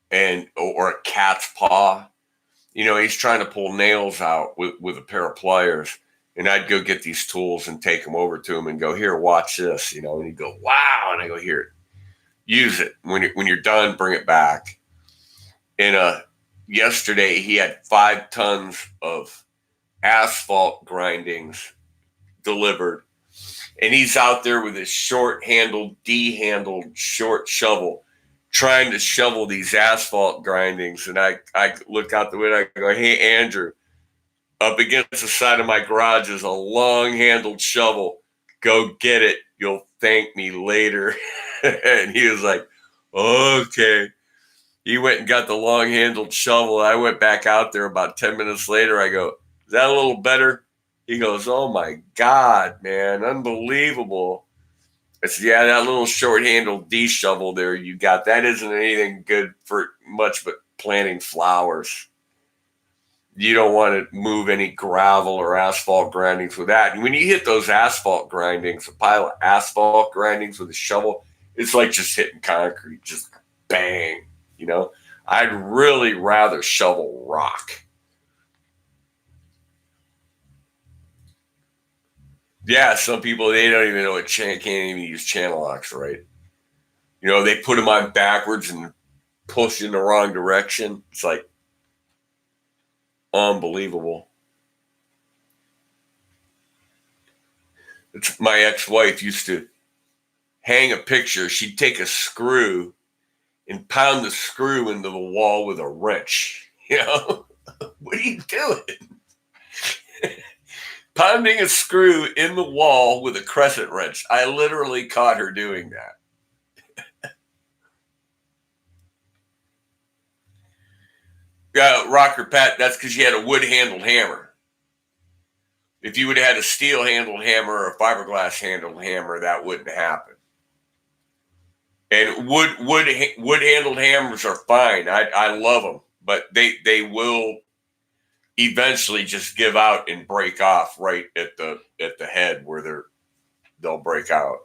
and or a cat's paw. You know, he's trying to pull nails out with a pair of pliers. And I'd go get these tools and take them over to him and go, here, watch this, you know, and he'd go, wow. And I go, here, use it. When you're done, bring it back. And yesterday he had 5 tons of asphalt grindings delivered. And he's out there with his short-handled, D-handled short shovel trying to shovel these asphalt grindings. And I look out the window, I go, hey, Andrew, up against the side of my garage is a long-handled shovel. Go get it. You'll thank me later. And he was like, okay. He went and got the long-handled shovel. I went back out there about 10 minutes later. I go, is that a little better? He goes, oh, my God, man, unbelievable. I said, yeah, that little short-handled D shovel there you got, that isn't anything good for much but planting flowers. You don't want to move any gravel or asphalt grindings with that. And when you hit those asphalt grindings, a pile of asphalt grindings with a shovel, it's like just hitting concrete, just bang, you know? I'd really rather shovel rock. Yeah, some people, they don't even know what can't even use channel locks, right? You know, they put them on backwards and push in the wrong direction. It's like unbelievable. It's, my ex-wife used to hang a picture. She'd take a screw and pound the screw into the wall with a wrench. You know, what are you doing? Pounding a screw in the wall with a crescent wrench. I literally caught her doing that. Yeah, Rocker Pat, that's because you had a wood-handled hammer. If you would have had a steel-handled hammer or a fiberglass-handled hammer, that wouldn't happen. And wood-handled hammers are fine. I love them, but they will eventually just give out and break off right at the head where they'll break out.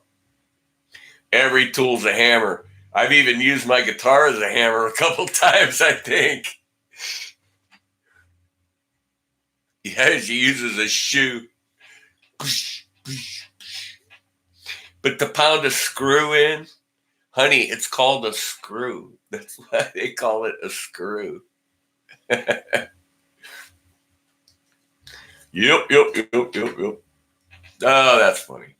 Every tool's a hammer. I've even used my guitar as a hammer a couple times, I think. Yeah, she uses a shoe. But to pound a screw in, honey, it's called a screw. That's why they call it a screw. Yep. Oh, that's funny.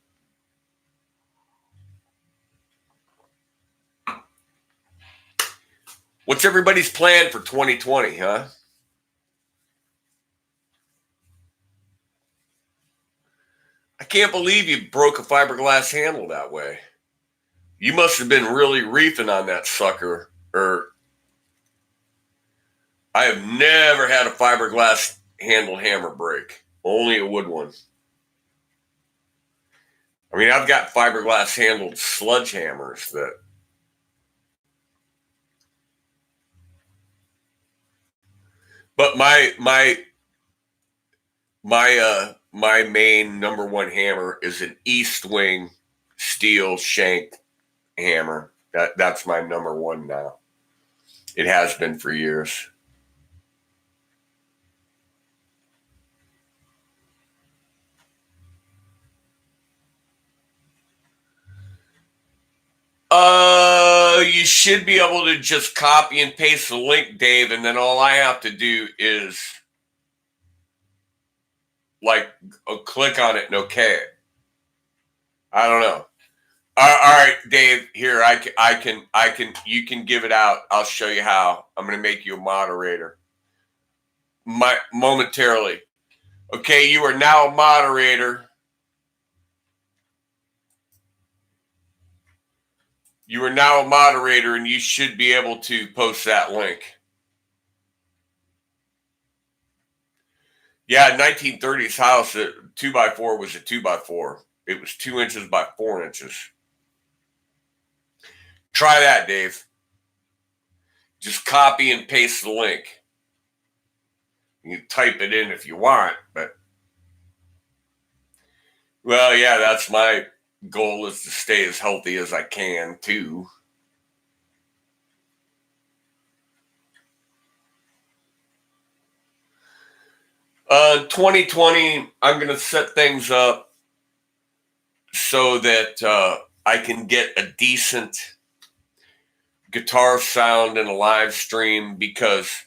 What's everybody's plan for 2020, huh? I can't believe you broke a fiberglass handle that way. You must have been really reefing on that sucker. Or I have never had a fiberglass handle hammer break. Only a wood one. I mean, I've got fiberglass handled sledgehammers that. But my main number one hammer is an East Wing steel shank hammer. That's my number one now. It has been for years. You should be able to just copy and paste the link, Dave, and then all I have to do is like click on it and okay it. I don't know. All right, Dave. Here, I can. You can give it out. I'll show you how. I'm going to make you a moderator. Momentarily. Okay, you are now a moderator. You are now a moderator, and you should be able to post that link. Yeah, 1930s house, a 2x4 was a 2x4. It was 2 inches by 4 inches. Try that, Dave. Just copy and paste the link. You can type it in if you want, but well, yeah, that's my goal, is to stay as healthy as I can too. Uh, 2020, I'm going to set things up so that I can get a decent guitar sound in a live stream, because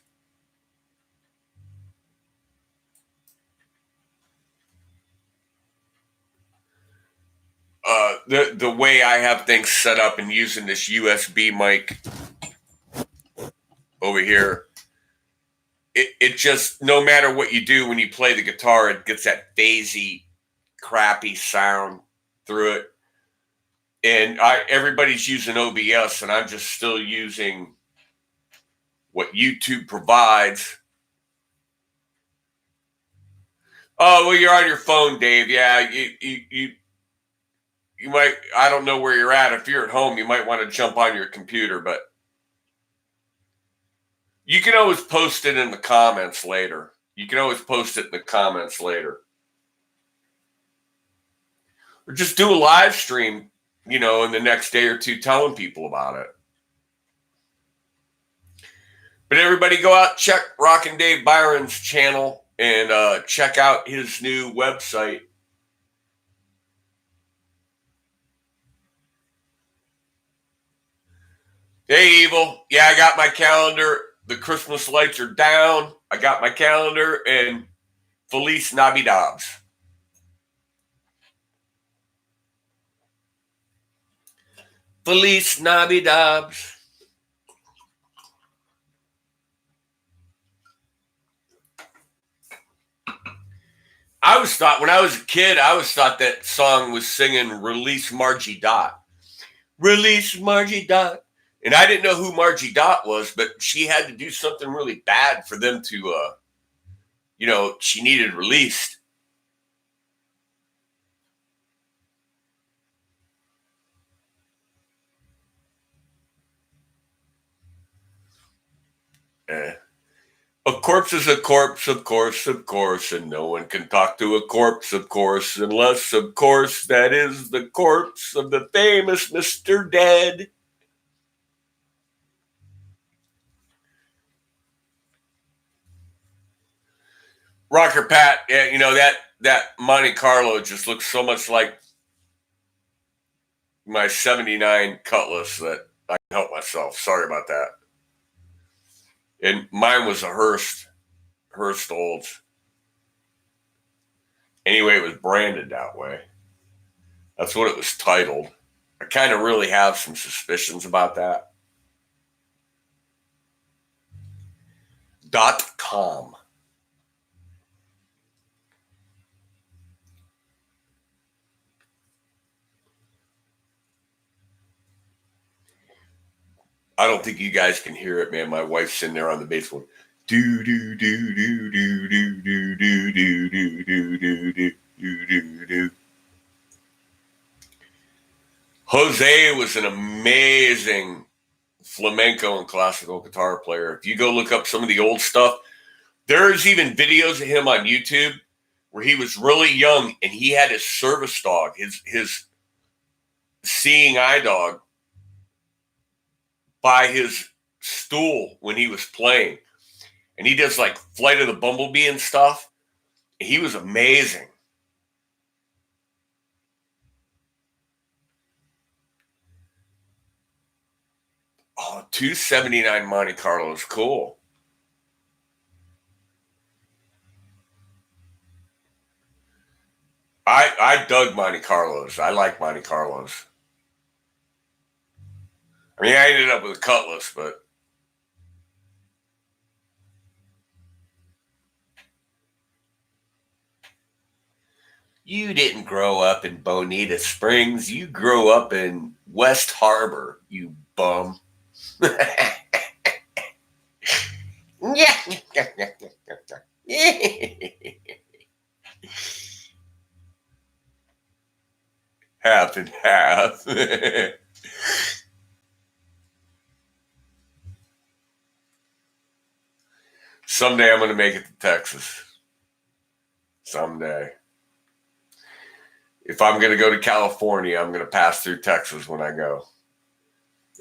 the way I have things set up and using this USB mic over here, it just, no matter what you do when you play the guitar, it gets that phasey, crappy sound through it. And everybody's using OBS, and I'm just still using what YouTube provides. Oh, well, you're on your phone, Dave. Yeah, you might, I don't know where you're at. If you're at home, you might want to jump on your computer, but you can always post it in the comments later. You can always post it in the comments later. Or just do a live stream, in the next day or two, telling people about it. But everybody go out, check Rockin' Dave Byron's channel, and check out his new website. Hey, Evil. Yeah, I got my calendar. The Christmas lights are down. I got my calendar, and Feliz Navidad. Feliz Navidad. I always thought, when I was a kid, that song was singing Release Margie Dot. Release Margie Dot. And I didn't know who Margie Dot was, but she had to do something really bad for them to, she needed released. A corpse is a corpse, of course, and no one can talk to a corpse, of course, unless, of course, that is the corpse of the famous Mr. Dead. Rocker Pat, yeah, that Monte Carlo just looks so much like my 79 Cutlass that I can help myself. Sorry about that. And mine was a Hurst Olds. Anyway, it was branded that way. That's what it was titled. I kind of really have some suspicions about that. .com. I don't think you guys can hear it, man. My wife's sitting there on the bass going, do do do do do do do do do do do do do do do. Jose was an amazing flamenco and classical guitar player. If you go look up some of the old stuff, there's even videos of him on YouTube where he was really young and he had his service dog, his seeing eye dog, by his stool when he was playing. And he does like Flight of the Bumblebee and stuff. He was amazing. Oh, 279 Monte Carlo is cool. I dug Monte Carlos. I like Monte Carlos. I mean, I ended up with a Cutlass, but you didn't grow up in Bonita Springs. You grew up in West Harbor, you bum. Half and half. Someday I'm going to make it to Texas. Someday. If I'm going to go to California, I'm going to pass through Texas when I go.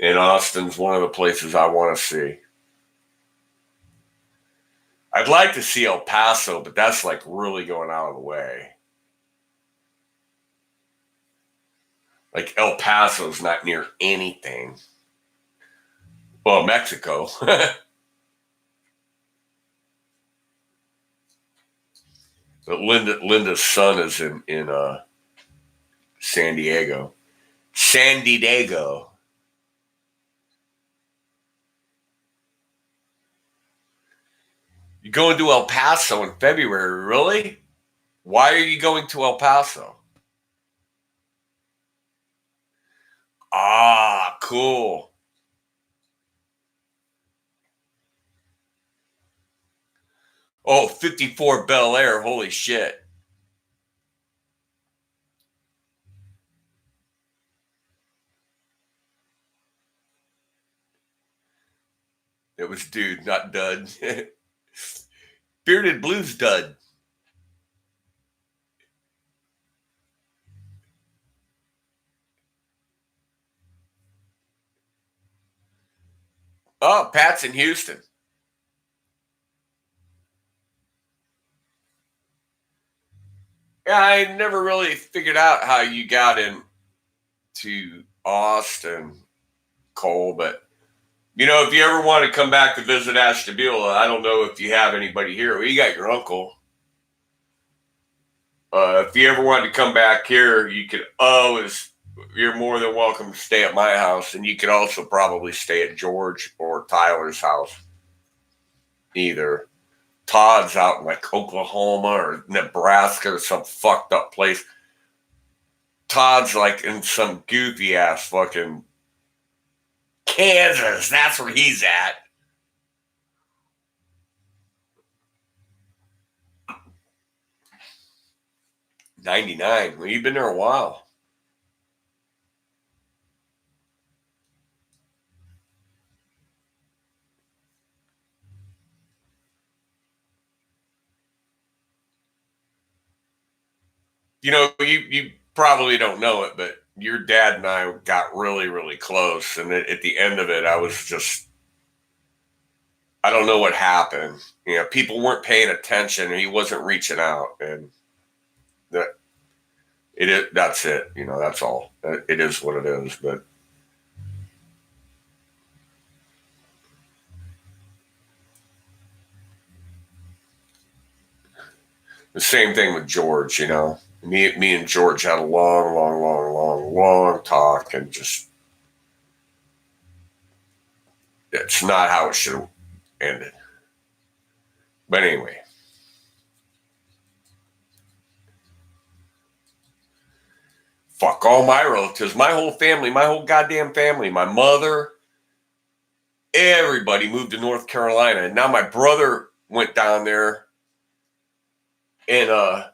And Austin's one of the places I want to see. I'd like to see El Paso, but that's like really going out of the way. Like El Paso's not near anything. Well, Mexico. But Linda's son is in San Diego. San Diego. You're going to El Paso in February, really? Why are you going to El Paso? Ah, cool. Oh, 54 Bel Air. Holy shit. It was dude, not dud. Bearded Blues dud. Oh, Pat's in Houston. Yeah, I never really figured out how you got into Austin, Cole, but if you ever want to come back to visit Ashtabula, I don't know if you have anybody here. Well, you got your uncle. If you ever wanted to come back here, you could always, you're more than welcome to stay at my house. And you could also probably stay at George or Tyler's house. Either Todd's out in like Oklahoma or Nebraska or some fucked up place. Todd's like in some goofy ass fucking Kansas. That's where he's at. '99. Well, you've been there a while. You probably don't know it, but your dad and I got really, really close. And at the end of it, I was just, I don't know what happened. People weren't paying attention and he wasn't reaching out. And that that's it. That's all. It is what it is. But the same thing with George, Me and George had a long, long, long, long, long talk and just, it's not how it should have ended. But anyway, fuck all my relatives, my whole family, my whole goddamn family, my mother, everybody moved to North Carolina. And now my brother went down there and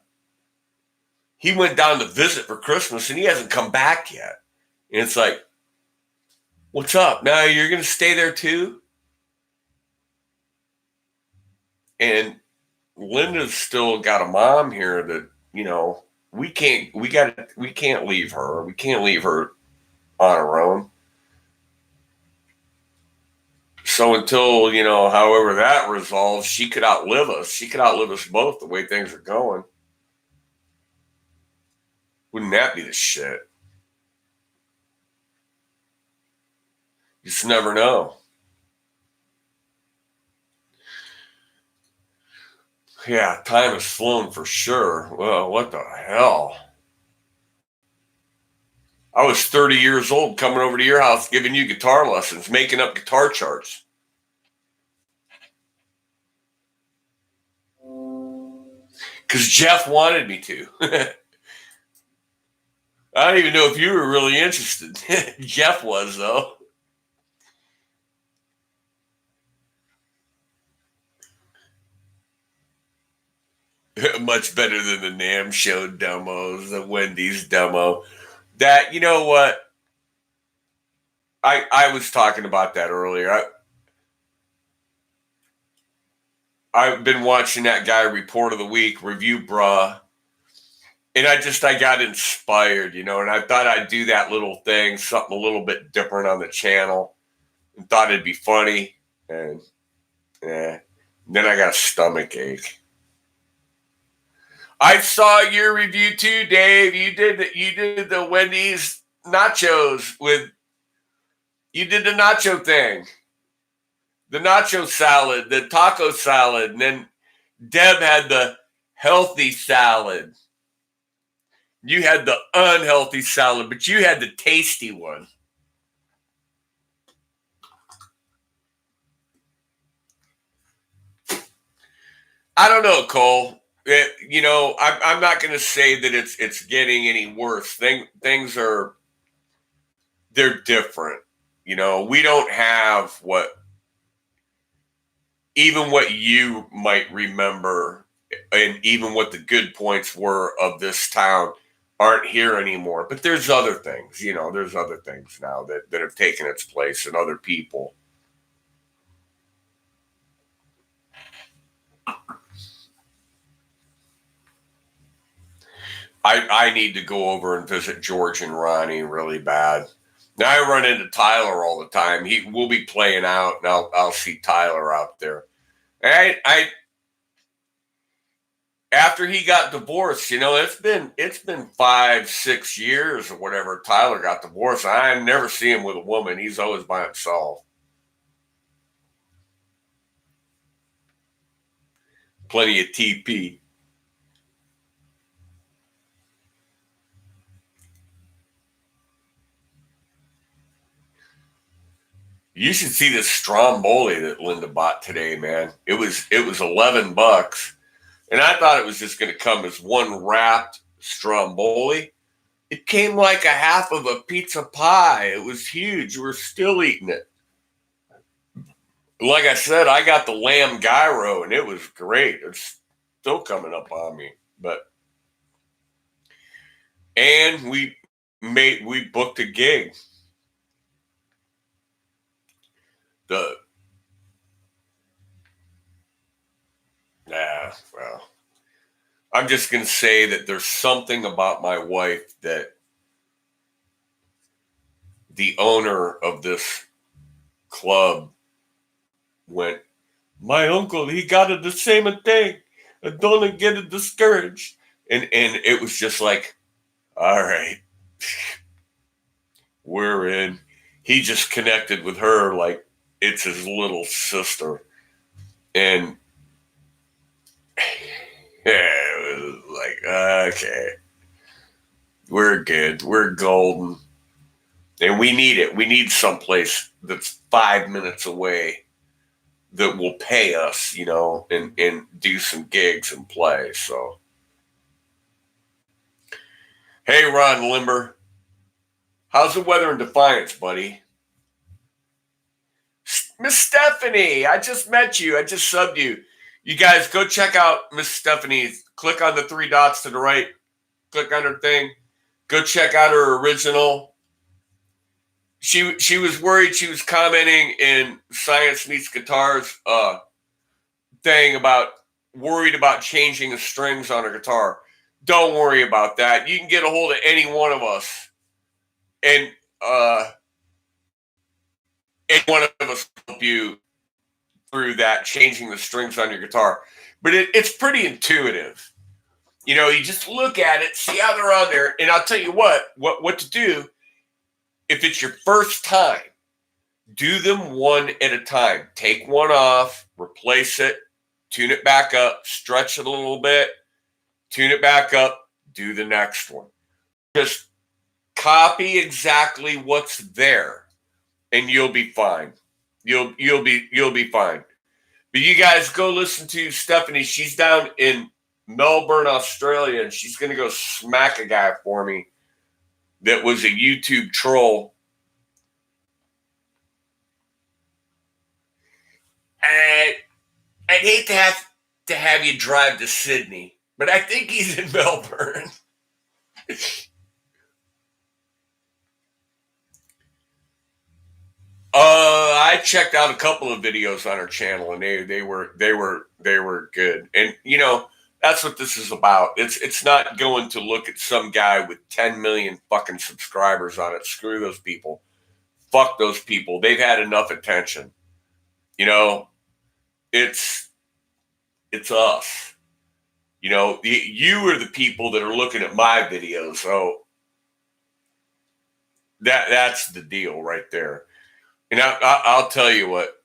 he went down to visit for Christmas and he hasn't come back yet. And it's like, what's up? Now you're going to stay there too? And Linda's still got a mom here that, we can't leave her. We can't leave her on her own. So until, however that resolves, she could outlive us. She could outlive us both the way things are going. Wouldn't that be the shit? You just never know. Yeah, time has flown for sure. Well, what the hell? I was 30 years old coming over to your house giving you guitar lessons, making up guitar charts. Because Jeff wanted me to. I don't even know if you were really interested. Jeff was, though. Much better than the NAMM show demos, the Wendy's demo. That, you know what? I was talking about that earlier. I've been watching that guy Report of the Week, Review Bruh, and I got inspired, and I thought I'd do that little thing, something a little bit different on the channel, and thought it'd be funny, and then I got a stomach ache. I saw your review too, Dave. You did the Wendy's nachos you did the nacho thing, the nacho salad, the taco salad, and then Deb had the healthy salad. You had the unhealthy salad, but you had the tasty one. I don't know, Cole. I'm not going to say that it's getting any worse. Things are they're different. We don't have what you might remember, and even what the good points were of this town aren't here anymore. But there's other things. There's other things now that have taken its place, and other people. I need to go over and visit George and Ronnie really bad. Now I run into Tyler all the time. We'll be playing out, and I'll see Tyler out there. I after he got divorced, it's been 5-6 years or whatever. Tyler got divorced. I never see him with a woman. He's always by himself. Plenty of TP. You should see this Stromboli that Linda bought today, man. It was $11, and I thought it was just going to come as one wrapped Stromboli. It came like a half of a pizza pie. It was huge. We're still eating it. Like I said, I got the lamb gyro, and it was great. It's still coming up on me, and we booked a gig. Well, I'm just going to say that there's something about my wife that the owner of this club went, my uncle, he got it the same thing. I don't get it discouraged. And it was just like, all right, we're in. He just connected with her like it's his little sister. And it was like, okay, we're good. We're golden. And we need it. We need someplace that's 5 minutes away that will pay us, and do some gigs and play. So, hey, Ron Limber, how's the weather in Defiance, buddy? Miss Stephanie, I just met you. I just subbed you. You guys go check out Miss Stephanie. Click on the 3 dots to the right. Click on her thing. Go check out her original. She was worried. She was commenting in Science Meets Guitars thing about worried about changing the strings on her guitar. Don't worry about that. You can get a hold of any one of us, and any one of us will help you through that, changing the strings on your guitar. But it's pretty intuitive. You just look at it, see how they're on there, and I'll tell you what to do. If it's your first time, do them one at a time. Take one off, replace it, tune it back up, stretch it a little bit, tune it back up, do the next one. Just copy exactly what's there, and you'll be fine. You'll be fine. But you guys go listen to Stephanie. She's down in Melbourne, Australia, and she's going to go smack a guy for me that was a YouTube troll. I'd hate to have you drive to Sydney, but I think he's in Melbourne. I checked out a couple of videos on her channel, and they were good. And that's what this is about. It's not going to look at some guy with 10 million fucking subscribers on it. Screw those people. Fuck those people. They've had enough attention. It's us. You are the people that are looking at my videos. So that's the deal right there. And I'll tell you what,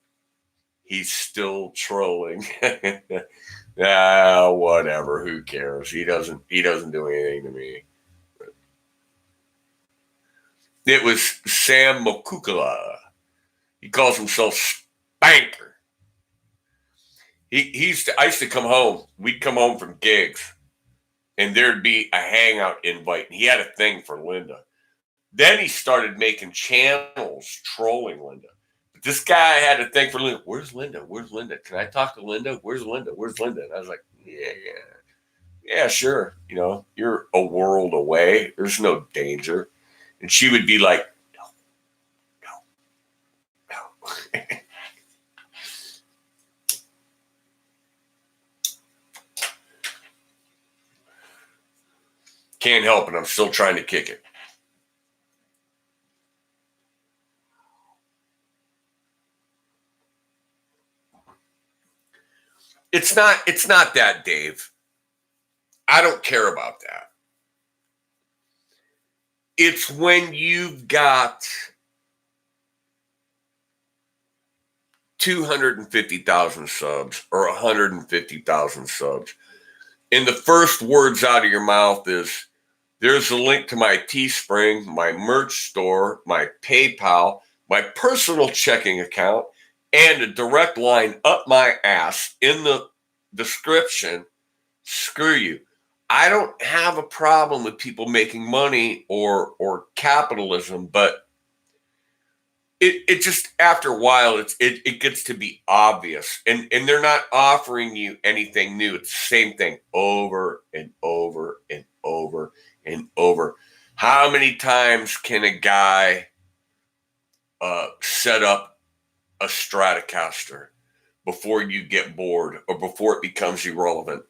he's still trolling. Whatever. Who cares? He doesn't do anything to me. It was Sam Mokukala. He calls himself Spanker. I used to come home. We'd come home from gigs, and there'd be a hangout invite. And he had a thing for Linda. Then he started making channels trolling Linda. But this guy had a thing for Linda. Where's Linda? Where's Linda? Can I talk to Linda? Where's Linda? Where's Linda? And I was like, yeah, sure. You're a world away. There's no danger. And she would be like, no. Can't help it. I'm still trying to kick it. It's not that, Dave. I don't care about that. It's when you've got 250,000 subs or 150,000 subs. And the first words out of your mouth is, there's a link to my Teespring, my merch store, my PayPal, my personal checking account, and a direct line up my ass in the description. Screw you. I don't have a problem with people making money or capitalism, but it just, after a while, it gets to be obvious. And they're not offering you anything new. It's the same thing over and over and over and over. How many times can a guy set up a Stratocaster before you get bored or before it becomes irrelevant?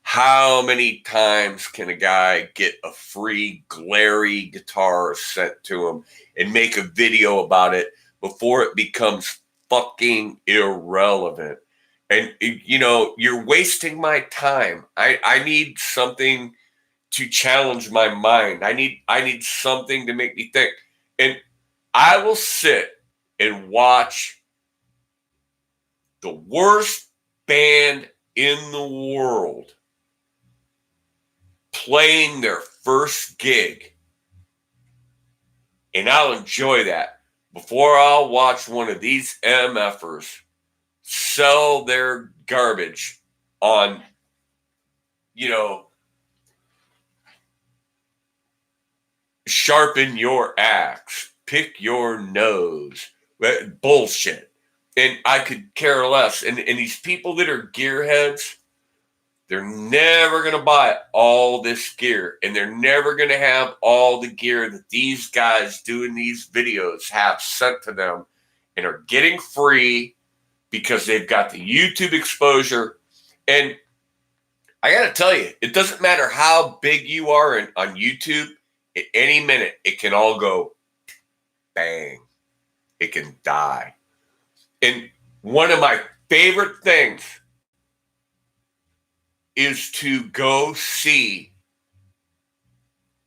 How many times can a guy get a free glary guitar sent to him and make a video about it before it becomes fucking irrelevant? And you're wasting my time. I need something to challenge my mind. I need something to make me think. And I will sit and watch the worst band in the world playing their first gig, and I'll enjoy that before I'll watch one of these MFers sell their garbage on, sharpen your axe, pick your nose, bullshit. And I could care less. And these people that are gearheads, they're never going to buy all this gear. And they're never going to have all the gear that these guys doing these videos have sent to them and are getting free because they've got the YouTube exposure. And I got to tell you, it doesn't matter how big you are on YouTube. At any minute, it can all go bang. It can die. And one of my favorite things is to go see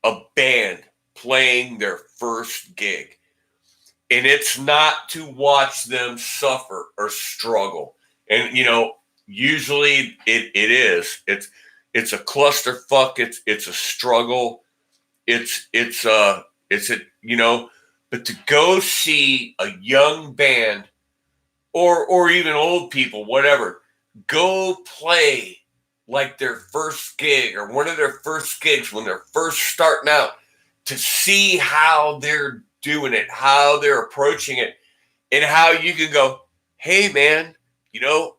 a band playing their first gig. And it's not to watch them suffer or struggle. And, usually it is. It's a clusterfuck. It's a struggle. It's a but to go see a young band or even old people, whatever, go play like their first gig or one of their first gigs when they're first starting out, to see how they're doing it, how they're approaching it, and how you can go, hey man, you know,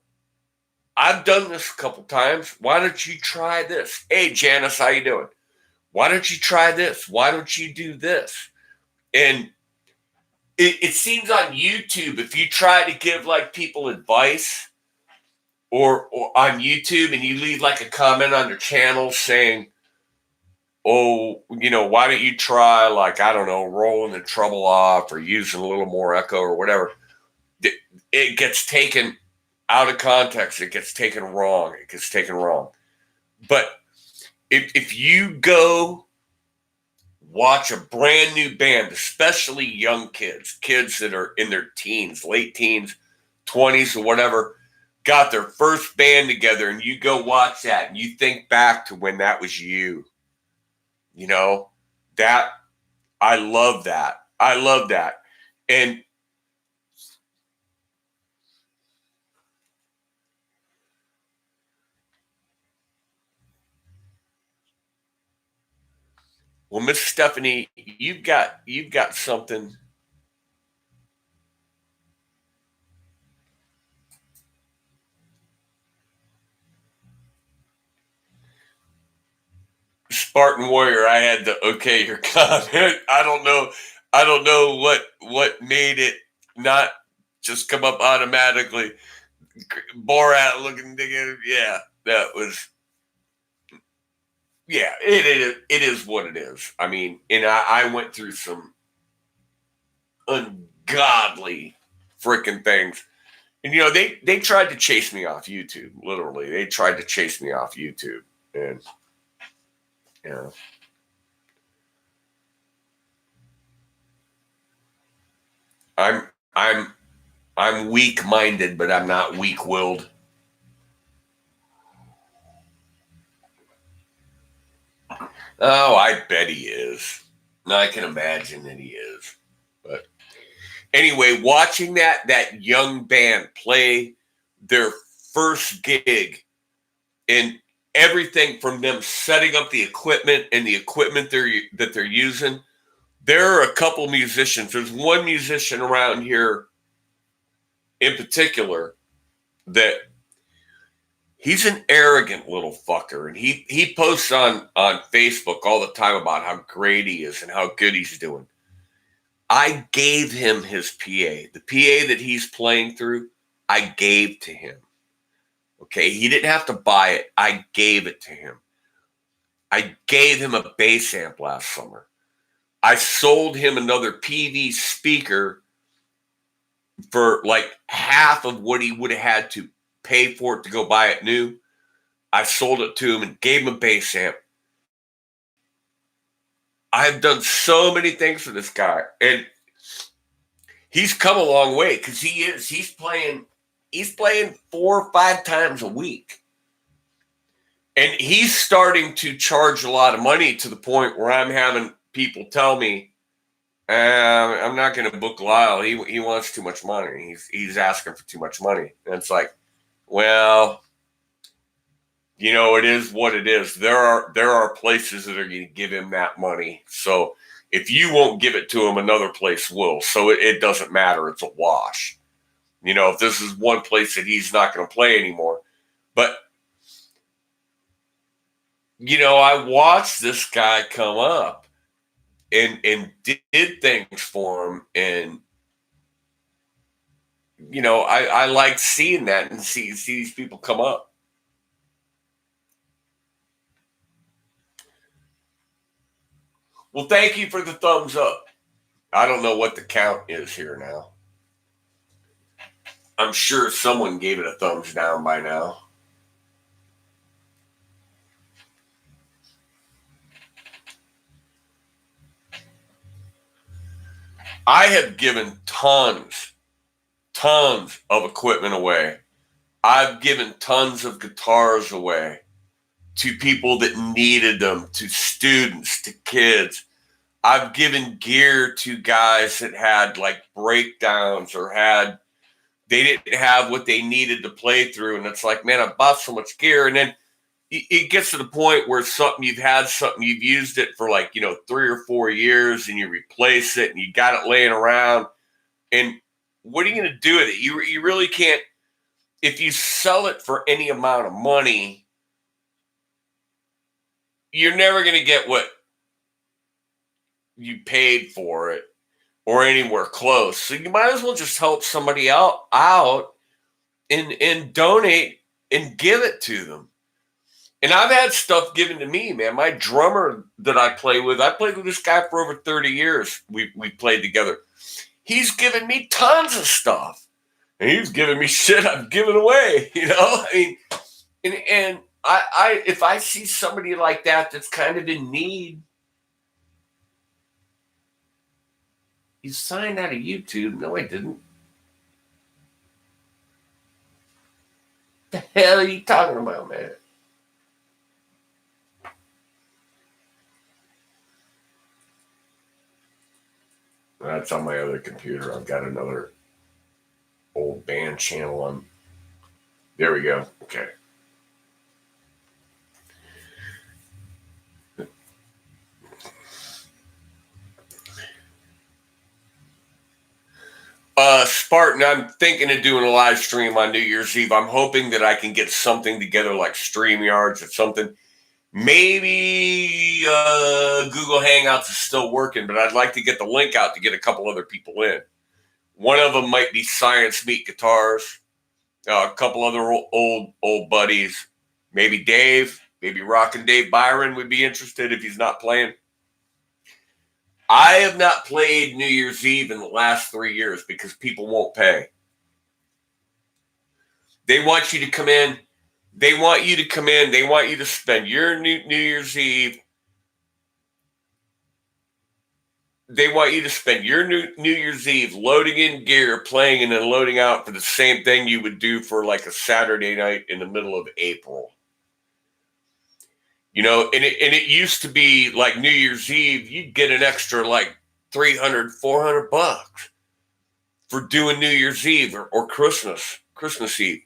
I've done this a couple times. Why don't you try this? Hey Janice, how you doing? Why don't you try this? Why don't you do this? And it seems on YouTube, if you try to give like people advice or on YouTube and you leave like a comment on their channel saying, oh, why don't you try, like, I don't know, rolling the treble off or using a little more echo or whatever, it gets taken out of context. It gets taken wrong. But if you go watch a brand new band, especially young kids that are in their teens, late teens, 20s or whatever, got their first band together, and you go watch that and you think back to when that was you, that I love that. And well, Miss Stephanie, you've got something. Spartan Warrior, I had to okay your comment. I don't know what made it not just come up automatically. Borat looking nigga. Yeah, that was. Yeah, it is what it is. I mean, and I went through some ungodly freaking things. And they tried to chase me off YouTube. Literally, they tried to chase me off YouTube, and yeah. I'm I'm I'm weak-minded, but I'm not weak-willed. Oh, I bet he is. I can imagine that he is. But anyway, watching that young band play their first gig, and everything from them setting up the equipment and the equipment that they're using. There are a couple musicians. There's one musician around here in particular that he's an arrogant little fucker, and he posts on Facebook all the time about how great he is and how good he's doing. I gave him his PA. The PA that he's playing through, I gave to him. Okay, he didn't have to buy it. I gave it to him. I gave him a bass amp last summer. I sold him another PV speaker for like half of what he would have had to pay for it to go buy it new. I sold it to him and gave him a bass amp. I've done so many things for this guy, and he's come a long way because he's playing 4 or 5 times a week, and he's starting to charge a lot of money to the point where I'm having people tell me, I'm not going to book Lyle. He wants too much money. He's asking for too much money, and it's like, well, it is what it is. There are places that are going to give him that money. So if you won't give it to him, another place will. So it doesn't matter. It's a wash. If this is one place that he's not going to play anymore. But, I watched this guy come up and did things for him. And, I like seeing that and see these people come up. Well, thank you for the thumbs up. I don't know what the count is here now. I'm sure someone gave it a thumbs down by now. I have given tons of equipment away I've given tons of guitars away to people that needed them, to students, to kids. I've given gear to guys that had like breakdowns or they didn't have what they needed to play through. And it's like, man, I bought so much gear. And then it gets to the point where you've used it for like, 3 or 4 years, and you replace it and you got it laying around. And what are you going to do with it? You really can't. If you sell it for any amount of money, you're never going to get what you paid for it or anywhere close. So you might as well just help somebody out and donate and give it to them. And I've had stuff given to me, man. My drummer that I played with this guy for over 30 years. We played together. He's given me tons of stuff. And he's giving me shit I've given away, I mean, and I if I see somebody like that that's kind of in need, you signed out of YouTube. No, I didn't. The hell are you talking about, man? That's on my other computer. I've got another old band channel on. There we go. Okay. Spartan, I'm thinking of doing a live stream on New Year's Eve. I'm hoping that I can get something together like StreamYards or something. Maybe Google Hangouts is still working, but I'd like to get the link out to get a couple other people in. One of them might be Science Meat Guitars. A couple other old buddies. Maybe Dave. Maybe Rockin' Dave Byron would be interested if he's not playing. I have not played New Year's Eve in the last 3 years because people won't pay. They want you to come in. They want you to spend your New Year's Eve. They want you to spend your New Year's Eve loading in gear, playing, and then loading out for the same thing you would do for like a Saturday night in the middle of April. And it used to be like New Year's Eve, you'd get an extra like $300, $400 for doing New Year's Eve or Christmas Eve.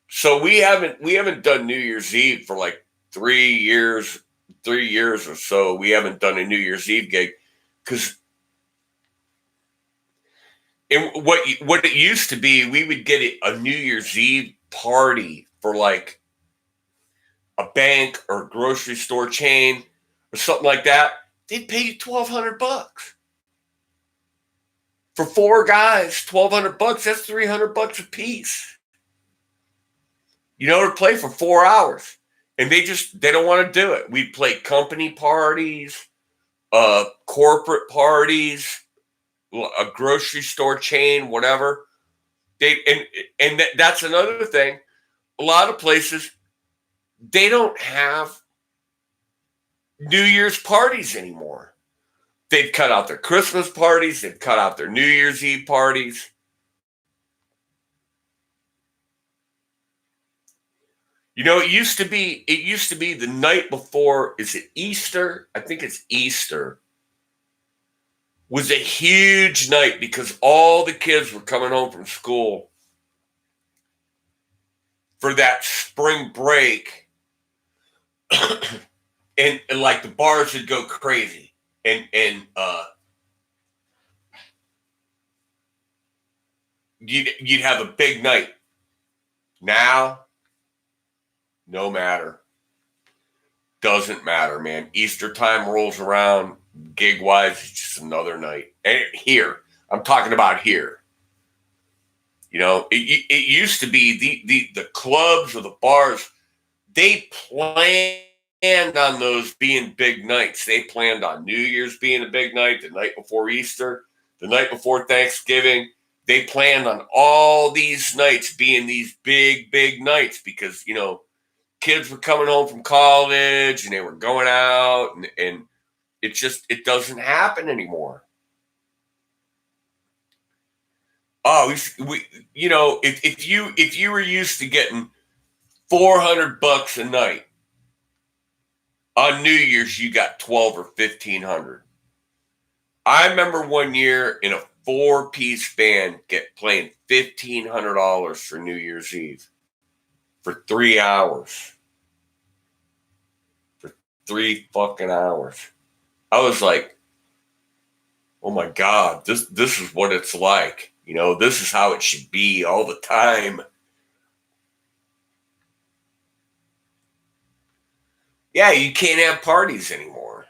So we haven't done New Year's Eve for like 3 years or so. We haven't done a New Year's Eve gig because what it used to be, we would get a New Year's Eve party for like a bank or a grocery store chain or something like that. They'd pay you $1,200 for 4 guys. $1,200. That's $300 a piece. To play for 4 hours, and they don't want to do it. We play company parties, corporate parties, a grocery store chain, whatever. That's another thing. A lot of places, they don't have New Year's parties anymore. They've cut out their Christmas parties. They've cut out their New Year's Eve parties. It used to be the night before. Is it Easter? I think it's Easter. Was a huge night because all the kids were coming home from school for that spring break. and like the bars would go crazy. And you'd have a big night. Now, no matter. Doesn't matter, man. Easter time rolls around, gig-wise, it's just another night. And here, I'm talking about here. It used to be the clubs or the bars, they planned on those being big nights. They planned on New Year's being a big night, the night before Easter, the night before Thanksgiving. They planned on all these nights being these big, big nights because, kids were coming home from college and they were going out and it doesn't happen anymore. Oh, if you were used to getting $400 a night, on New Year's you got 12 or 1,500. I remember one year in a 4-piece band playing $1,500 for New Year's Eve for 3 hours. For 3 fucking hours. I was like, oh my God, this is what it's like. This is how it should be all the time. Yeah, you can't have parties anymore.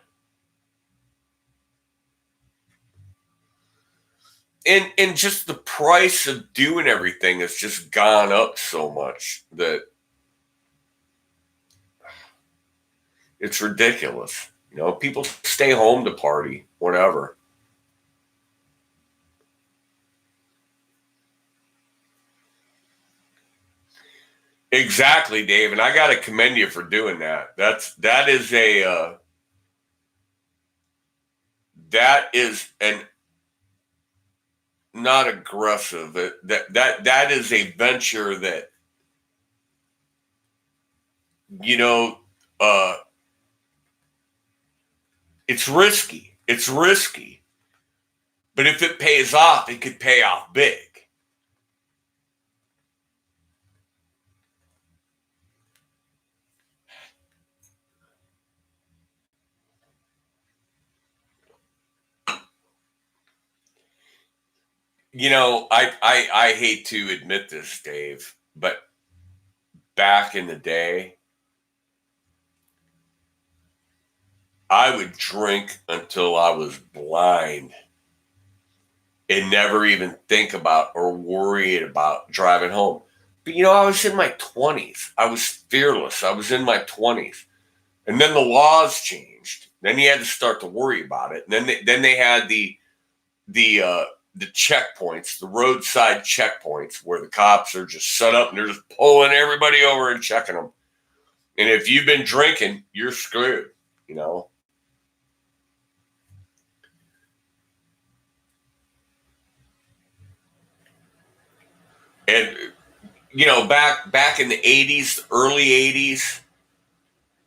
And just the price of doing everything has just gone up so much that it's ridiculous. People stay home to party, whatever. Exactly, Dave, and I got to commend you for doing that. That is an not aggressive. That is a venture that you know uh, it's risky. It's risky, but if it pays off, it could pay off big. I hate to admit this, Dave, but back in the day, I would drink until I was blind and never even think about or worry about driving home. But I was in my 20s. I was fearless. I was in my 20s. And then the laws changed. Then you had to start to worry about it. And then they had the checkpoints, the roadside checkpoints where the cops are just set up and they're just pulling everybody over and checking them. And if you've been drinking, you're screwed, you know. And back in the 80s, early 80s,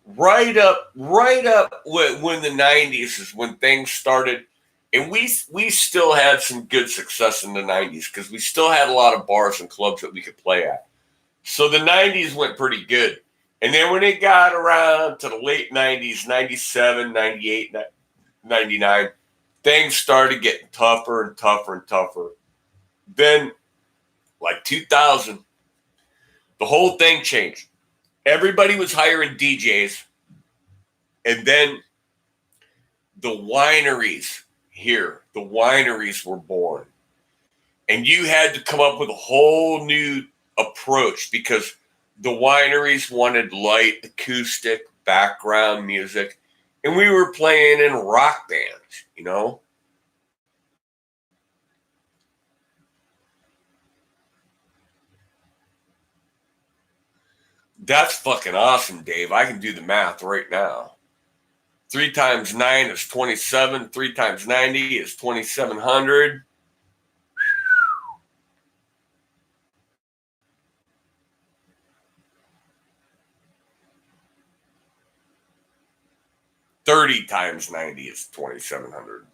right up when the 90s is when things started. And we still had some good success in the 90s because we still had a lot of bars and clubs that we could play at. So the 90s went pretty good. And then when it got around to the late 90s, 97, 98, 99, things started getting tougher and tougher and tougher. Then, like 2000, the whole thing changed. Everybody was hiring DJs. And then the wineries were born. And you had to come up with a whole new approach because the wineries wanted light, acoustic, background music. And we were playing in rock bands. That's fucking awesome, Dave. I can do the math right now. 3 times 9 is 27. 3 times 90 is 2,700. 30 times 90 is 2,700.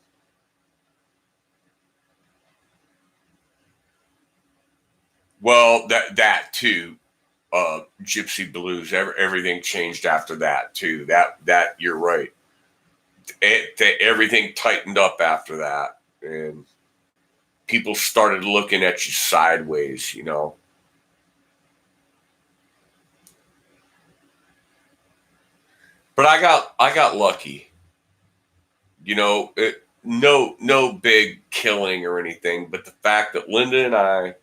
Well, that too. Gypsy blues. Everything changed after that too. That you're right. Everything tightened up after that, and people started looking at you sideways. But I got lucky. No big killing or anything, but the fact that Linda and I,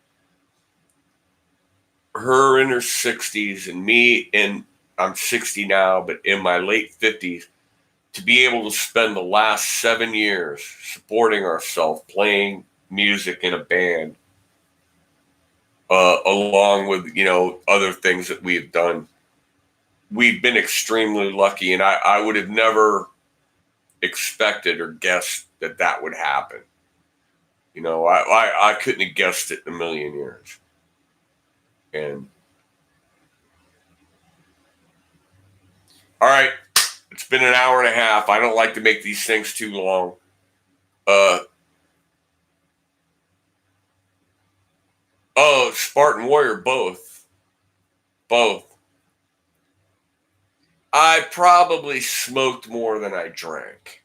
her in her 60s and me in I'm 60 now, but in my late 50s, to be able to spend the last 7 years supporting ourselves, playing music in a band, along with other things that we have done. We've been extremely lucky, and I would have never expected or guessed that would happen. You know, I couldn't have guessed it in a million years. And all right, it's been an hour and a half. I don't like to make these things too long. Oh, Spartan Warrior, both. Both. I probably smoked more than I drank.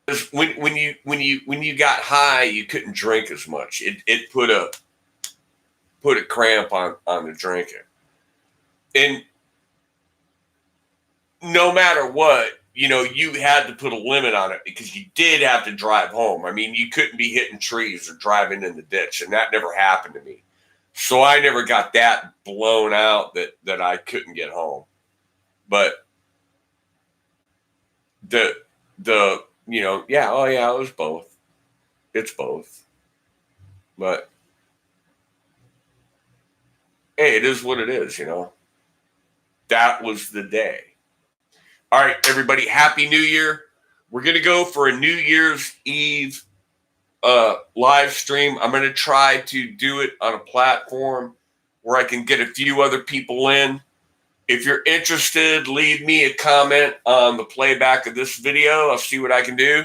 Because when you got high, you couldn't drink as much. It put a cramp on the drinking. And no matter what, you know, you had to put a limit on it because you did have to drive home. I mean, you couldn't be hitting trees or driving in the ditch, and that never happened to me. So I never got that blown out that I couldn't get home. But the you know, yeah, oh yeah, it was both. It's both. But hey, it is what it is, you know. That was the day. All right, everybody, happy New Year. We're gonna go for a New Year's Eve live stream. I'm gonna try to do it on a platform where I can get a few other people in. If you're interested, leave me a comment on the playback of this video. I'll see what I can do.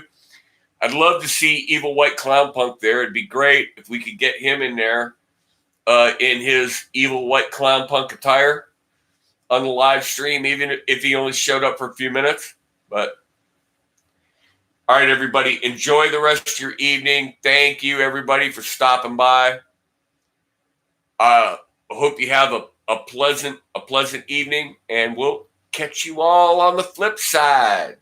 I'd love to see Evil White Clown Punk there. It'd be great if we could get him in there in his Evil White Clown Punk attire on the live stream, even if he only showed up for a few minutes. But all right, everybody, enjoy the rest of your evening. Thank you, everybody, for stopping by. I hope you have a pleasant evening, and we'll catch you all on the flip side.